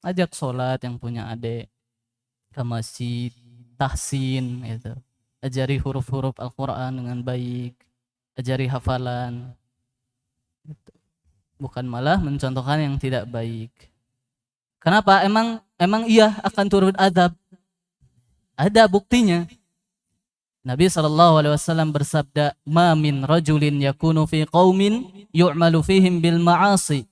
Ajak sholat yang punya adik ke masjid, tahsin, gitu. Ajari huruf-huruf Al-Quran dengan baik. Ajari hafalan. bukan malah mencontohkan yang tidak baik. Kenapa? Emang iya akan turun azab. Ada buktinya. Nabi SAW bersabda, "Ma min rajulin yakunu fi qaumin yu'malu fihim bil ma'asi,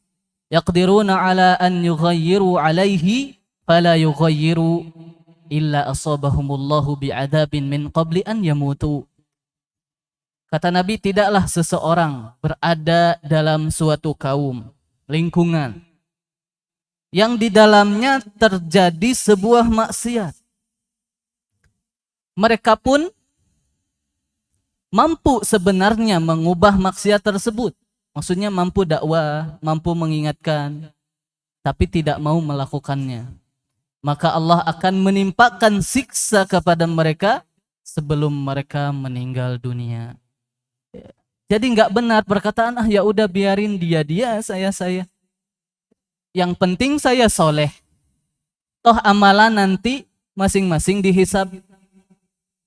yaqdiruna ala an yughayyiru alaihi, fala yughayyiru illa asabahumullahu bi'adabin min qabli an yamutu." Kata Nabi, tidaklah seseorang berada dalam suatu kaum, lingkungan, yang di dalamnya terjadi sebuah maksiat. Mereka pun mampu sebenarnya mengubah maksiat tersebut. Maksudnya mampu dakwah, mampu mengingatkan, tapi tidak mau melakukannya. Maka Allah akan menimpakan siksa kepada mereka sebelum mereka meninggal dunia. Jadi nggak benar perkataan, ya udah biarin dia, saya. Yang penting saya soleh. Toh amalan nanti masing-masing dihisab.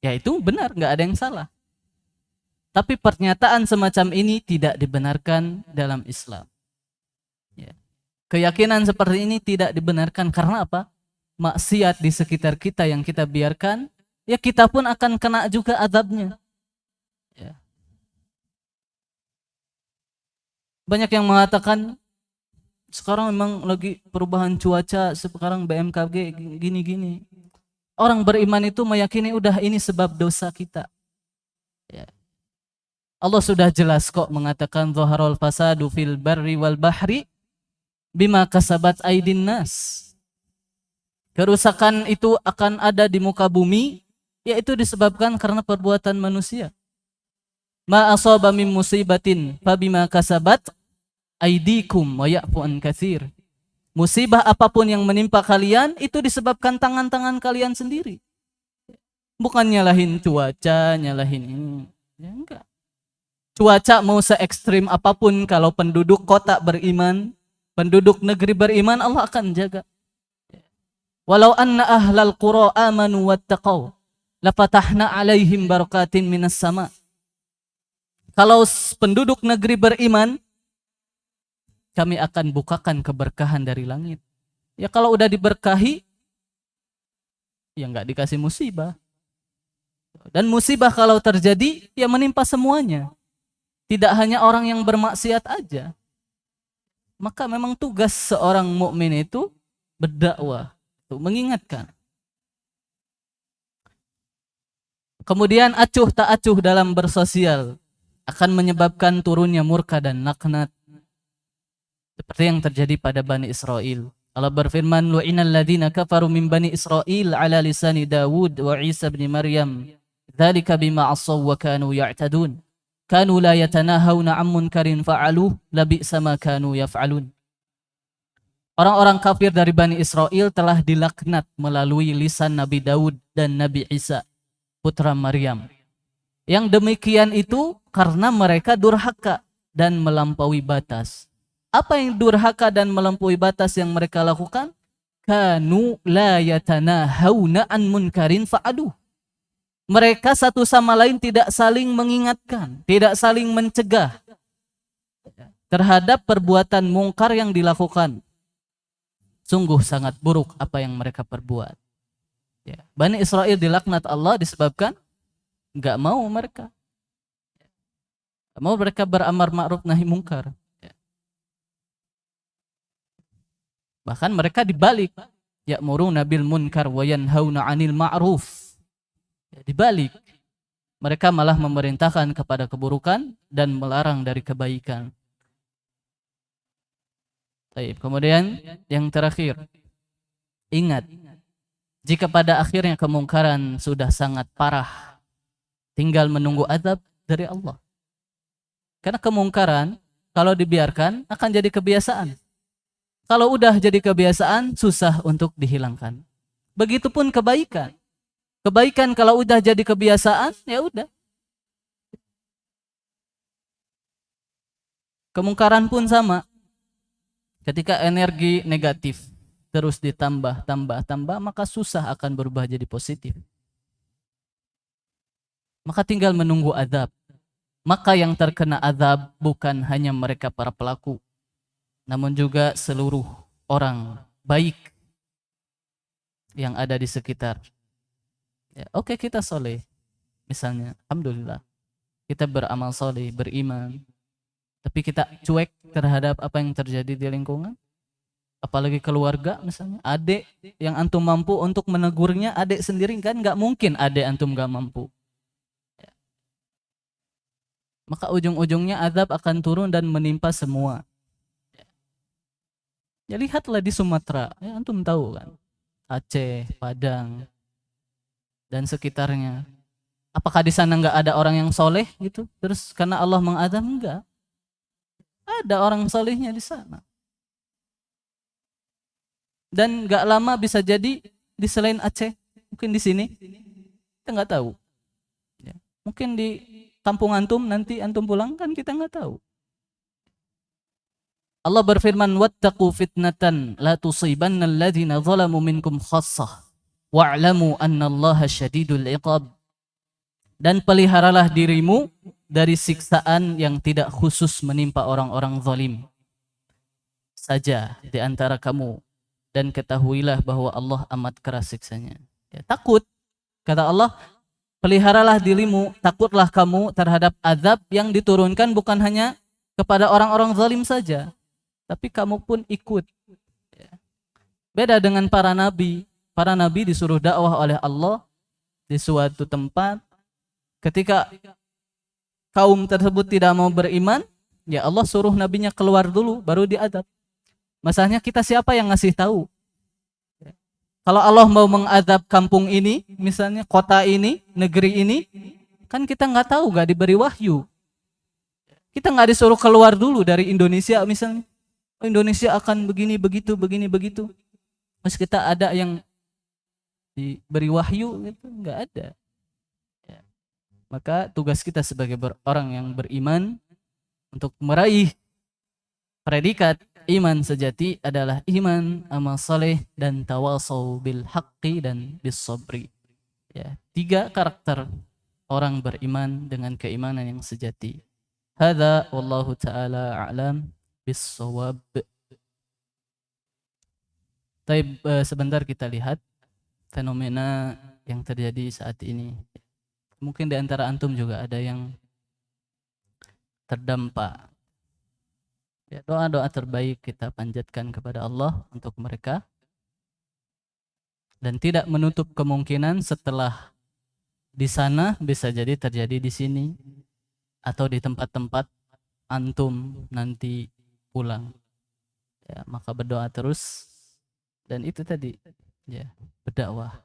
Ya itu benar, nggak ada yang salah. Tapi pernyataan semacam ini tidak dibenarkan dalam Islam. Ya. Keyakinan seperti ini tidak dibenarkan karena apa? Maksiat di sekitar kita yang kita biarkan, ya kita pun akan kena juga azabnya. Ya. Banyak yang mengatakan sekarang memang lagi perubahan cuaca, sekarang BMKG gini-gini. Orang beriman itu meyakini udah ini sebab dosa kita. Ya. Allah sudah jelas kok mengatakan zaharul fasadu fil barri wal bahri bima kasabat aydin nas. Kerusakan itu akan ada di muka bumi, yaitu disebabkan karena perbuatan manusia. Ma asaba min musibatin fabima kasabat aydikum wa ya'fu an katsir. Musibah apapun yang menimpa kalian itu disebabkan tangan-tangan kalian sendiri. Bukan nyalahin cuaca, nyalahin ini. Ya enggak. Cuaca mau se-ekstrim apapun, kalau penduduk kota beriman, penduduk negeri beriman, Allah akan jaga. Walau anna ahlal qura amanu wattaqau lafatahna alaihim barakatin minas sama. Kalau penduduk negeri beriman, kami akan bukakan keberkahan dari langit. Ya kalau udah diberkahi, ya nggak dikasih musibah. Dan musibah kalau terjadi, ya menimpa semuanya. Tidak hanya orang yang bermaksiat aja. Maka memang tugas seorang mukmin itu berdakwah, untuk mengingatkan. Kemudian acuh tak acuh dalam bersosial akan menyebabkan turunnya murka dan laknat. Seperti yang terjadi pada Bani Israel. Allah berfirman, "Lu'inal ladzina kafaru min Bani Israel ala lisani Dawud wa Isa bin Maryam. Dzalika bima 'assaw wa kanu ya'tadun. Kanu la yatanahawna 'an munkarin fa'aluh labi'sa ma kanu yaf'alun." Orang-orang kafir dari Bani Israel telah dilaknat melalui lisan Nabi Daud dan Nabi Isa, putra Maryam. Yang demikian itu karena mereka durhaka dan melampaui batas. Apa yang durhaka dan melampaui batas yang mereka lakukan? Kanu la yatanahawna 'an munkarin fa'aluh. Mereka satu sama lain tidak saling mengingatkan, tidak saling mencegah terhadap perbuatan mungkar yang dilakukan. Sungguh sangat buruk apa yang mereka perbuat. Ya. Bani Israel dilaknat Allah disebabkan nggak mau mereka. Gak mau mereka beramar ma'ruf nahi mungkar. Ya. Bahkan mereka dibalik. Ya'muruna bil munkar wa yanhauna 'anil ma'ruf. Ya, dibalik. Mereka malah memerintahkan kepada keburukan dan melarang dari kebaikan. Baik, kemudian yang terakhir, ingat, jika pada akhirnya kemungkaran sudah sangat parah, tinggal menunggu azab dari Allah. Karena kemungkaran kalau dibiarkan akan jadi kebiasaan. Kalau udah jadi kebiasaan, susah untuk dihilangkan. Begitupun kebaikan. Kebaikan kalau udah jadi kebiasaan, ya udah. Kemungkaran pun sama. Ketika energi negatif terus ditambah, maka susah akan berubah jadi positif. Maka tinggal menunggu azab. Maka yang terkena azab bukan hanya mereka para pelaku, namun juga seluruh orang baik yang ada di sekitar. Ya, oke, kita soleh, misalnya, alhamdulillah, kita beramal soleh, beriman, tapi kita cuek terhadap apa yang terjadi di lingkungan, apalagi keluarga, misalnya adik yang antum mampu untuk menegurnya, adik sendiri kan nggak mungkin adik antum nggak mampu. Maka ujung-ujungnya azab akan turun dan menimpa semua. Ya lihatlah di Sumatera, ya antum tahu kan, Aceh, Padang, dan sekitarnya. Apakah di sana nggak ada orang yang soleh gitu? Terus karena Allah mengadab, enggak. Ada orang solehnya di sana. Dan nggak lama bisa jadi di selain Aceh, mungkin di sini, kita nggak tahu. Ya. Mungkin di kampung antum nanti antum pulang kan kita nggak tahu. Allah berfirman, wattaqu fitnatan la tusibanna alladhina zalamu minkum khassah wa'lamu annallaha syadidul iqab. Dan peliharalah dirimu dari siksaan yang tidak khusus menimpa orang-orang zalim saja di antara kamu, dan ketahuilah bahwa Allah amat keras siksanya. Ya, takut, kata Allah, peliharalah dirimu, takutlah kamu terhadap azab yang diturunkan bukan hanya kepada orang-orang zalim saja, tapi kamu pun ikut. Beda dengan para nabi. Para nabi disuruh dakwah oleh Allah di suatu tempat. Ketika kaum tersebut tidak mau beriman, ya Allah suruh nabinya keluar dulu, baru diadab. Masalahnya kita siapa yang ngasih tahu? Kalau Allah mau mengadab kampung ini, misalnya kota ini, negeri ini, kan kita nggak tahu, nggak diberi wahyu. Kita nggak disuruh keluar dulu dari Indonesia misalnya. Indonesia akan begini, begitu, begini, begitu. Terus kita ada yang diberi wahyu, gitu, nggak ada. Ya. Maka tugas kita sebagai orang yang beriman untuk meraih predikat iman sejati adalah iman, amal saleh, dan tawasau bil haqqi dan bis sabri. Ya, 3 karakter orang beriman dengan keimanan yang sejati. Hadza wallahu taala a'lam bis-shawab. Sebentar kita lihat fenomena yang terjadi saat ini. Mungkin di antara antum juga ada yang terdampak. Ya, doa-doa terbaik kita panjatkan kepada Allah untuk mereka, dan tidak menutup kemungkinan setelah di sana bisa jadi terjadi di sini atau di tempat-tempat antum nanti pulang. Ya, maka berdoa terus, dan itu tadi, ya, berdakwah.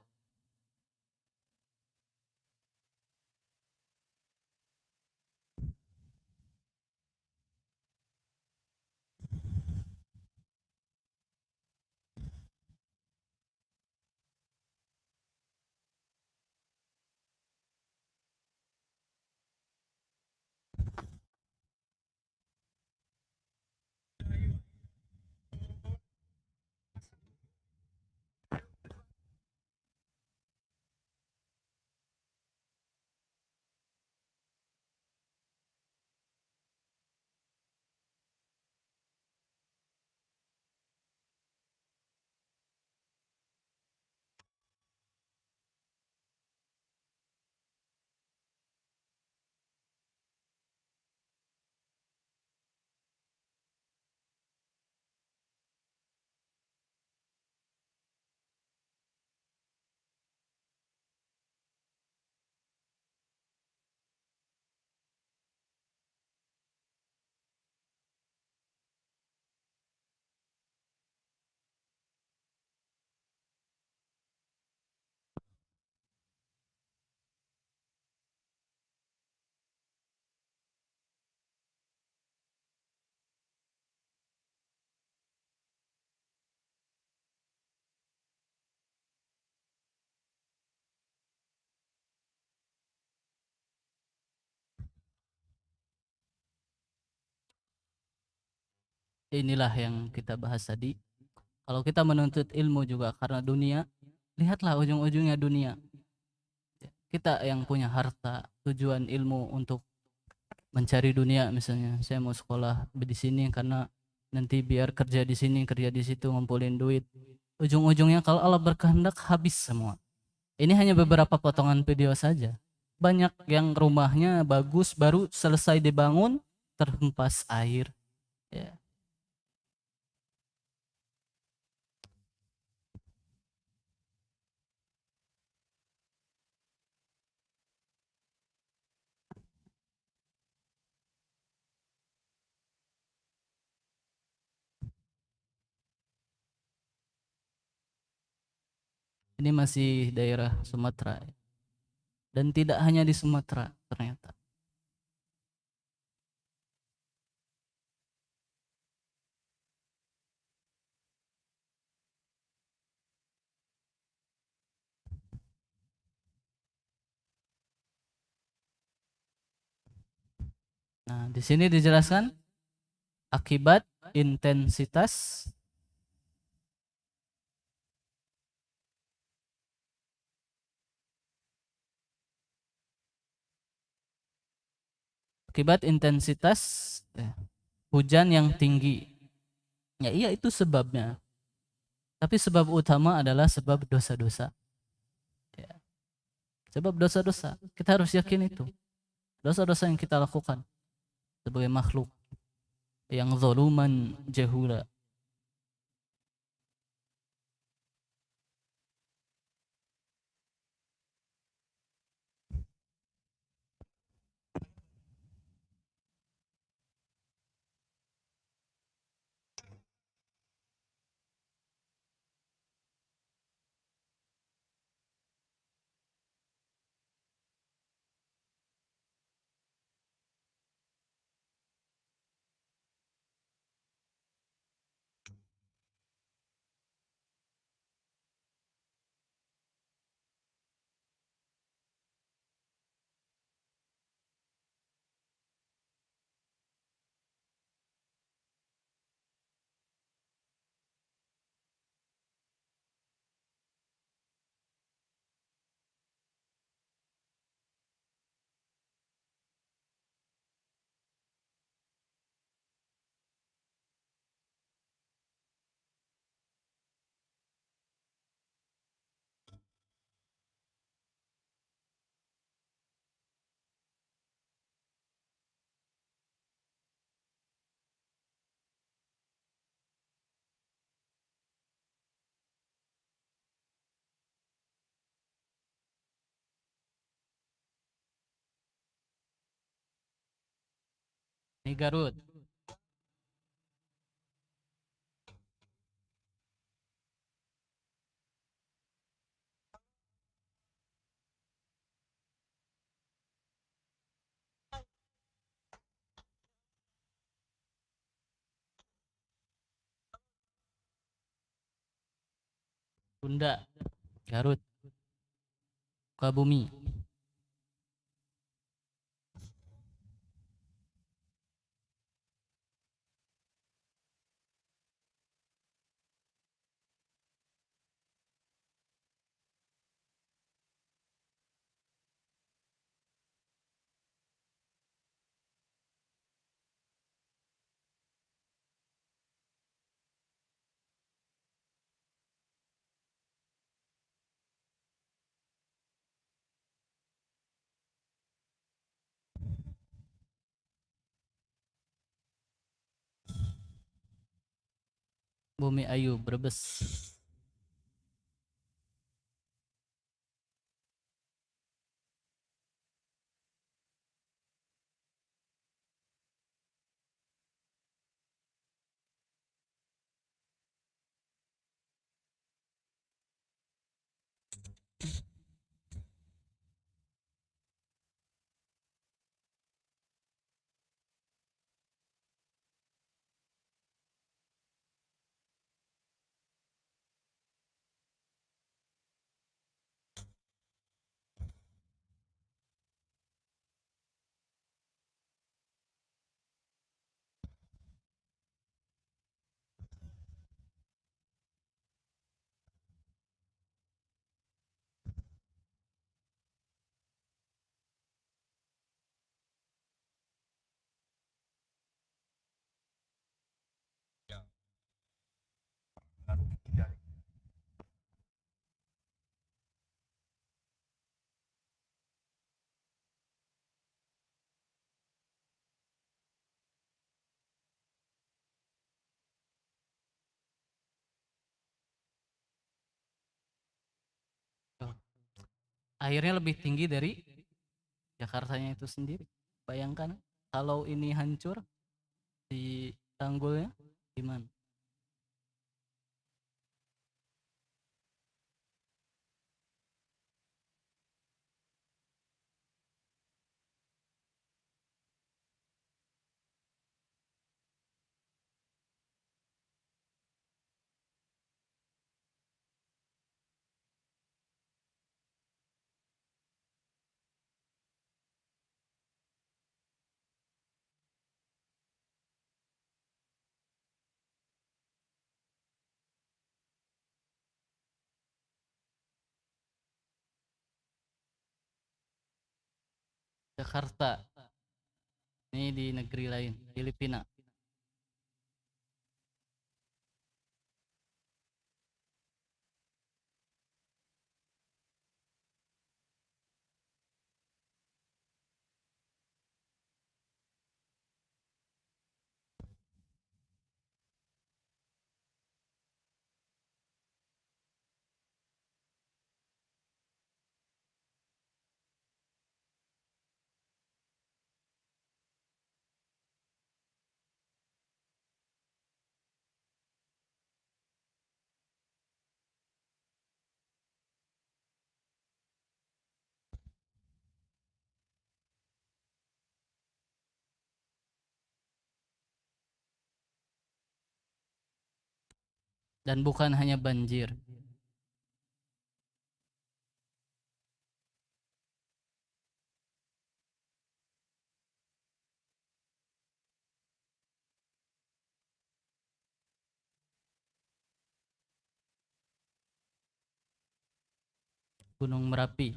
Inilah yang kita bahas tadi. Kalau kita menuntut ilmu juga karena dunia, lihatlah ujung-ujungnya dunia. Kita yang punya harta, tujuan ilmu untuk mencari dunia, misalnya saya mau sekolah di sini karena nanti biar kerja di sini, kerja di situ, ngumpulin duit. Ujung-ujungnya kalau Allah berkehendak habis semua. Ini hanya beberapa potongan video saja. Banyak yang rumahnya bagus, baru selesai dibangun, terhempas air. Ya. Ini masih daerah Sumatera. Dan tidak hanya di Sumatera ternyata. Nah, di sini dijelaskan akibat intensitas akibat intensitas hujan yang tinggi. Ya iya itu sebabnya. Tapi sebab utama adalah sebab dosa-dosa. Ya. Sebab dosa-dosa. Kita harus yakin itu. Dosa-dosa yang kita lakukan sebagai makhluk yang zaluman jahula. Ini Garut. Bunda. Garut. Sukabumi. Bumi Ayu, Brebes. airnya lebih tinggi dari Jakartanya itu sendiri. Bayangkan kalau ini hancur di tanggulnya gimana? Jakarta ini di negeri lain, Filipina. Dan bukan hanya banjir, Gunung Merapi,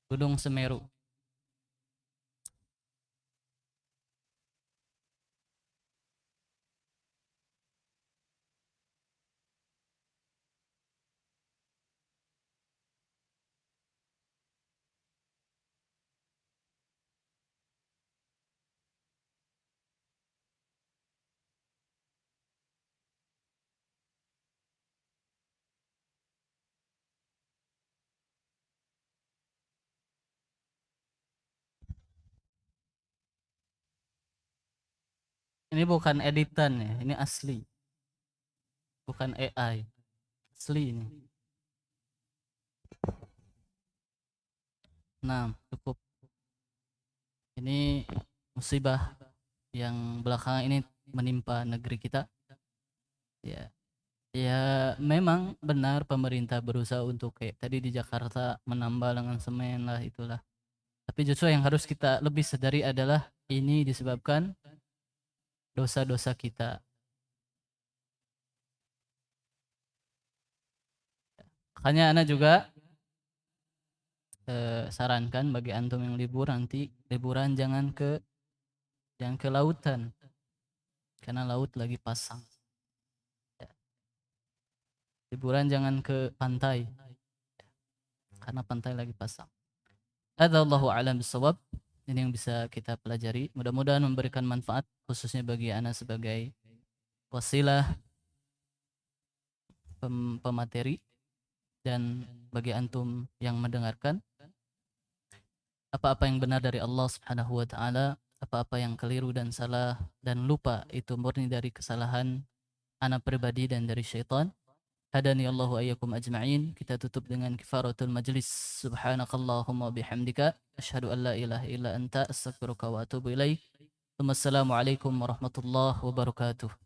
Gunung Semeru. Ini bukan editan ya, ini asli, bukan AI, asli ini. Nah, cukup. Ini musibah yang belakangan ini menimpa negeri kita. Ya, ya memang benar pemerintah berusaha untuk kayak tadi di Jakarta menambal dengan semen lah itulah. Tapi justru yang harus kita lebih sadari adalah ini disebabkan dosa-dosa kita. Makanya Ana juga sarankan bagi antum yang libur nanti liburan jangan ke lautan karena laut lagi pasang. Liburan jangan ke pantai karena pantai lagi pasang. Allahu a'lam bishawab. Ini yang bisa kita pelajari. Mudah-mudahan memberikan manfaat khususnya bagi Ana sebagai wasilah pemateri dan bagi antum yang mendengarkan. Apa-apa yang benar dari Allah Subhanahu wa taala, apa-apa yang keliru dan salah dan lupa itu murni dari kesalahan ana pribadi dan dari syaitan. Hadani Allahu ayyakum ajma'in. Kita tutup dengan kifaratul majlis. Subhanakallahumma bihamdika asyhadu an la ilaha illa anta astaghfiruka wa atubu ilaik. Wassalamualaikum warahmatullahi wabarakatuh.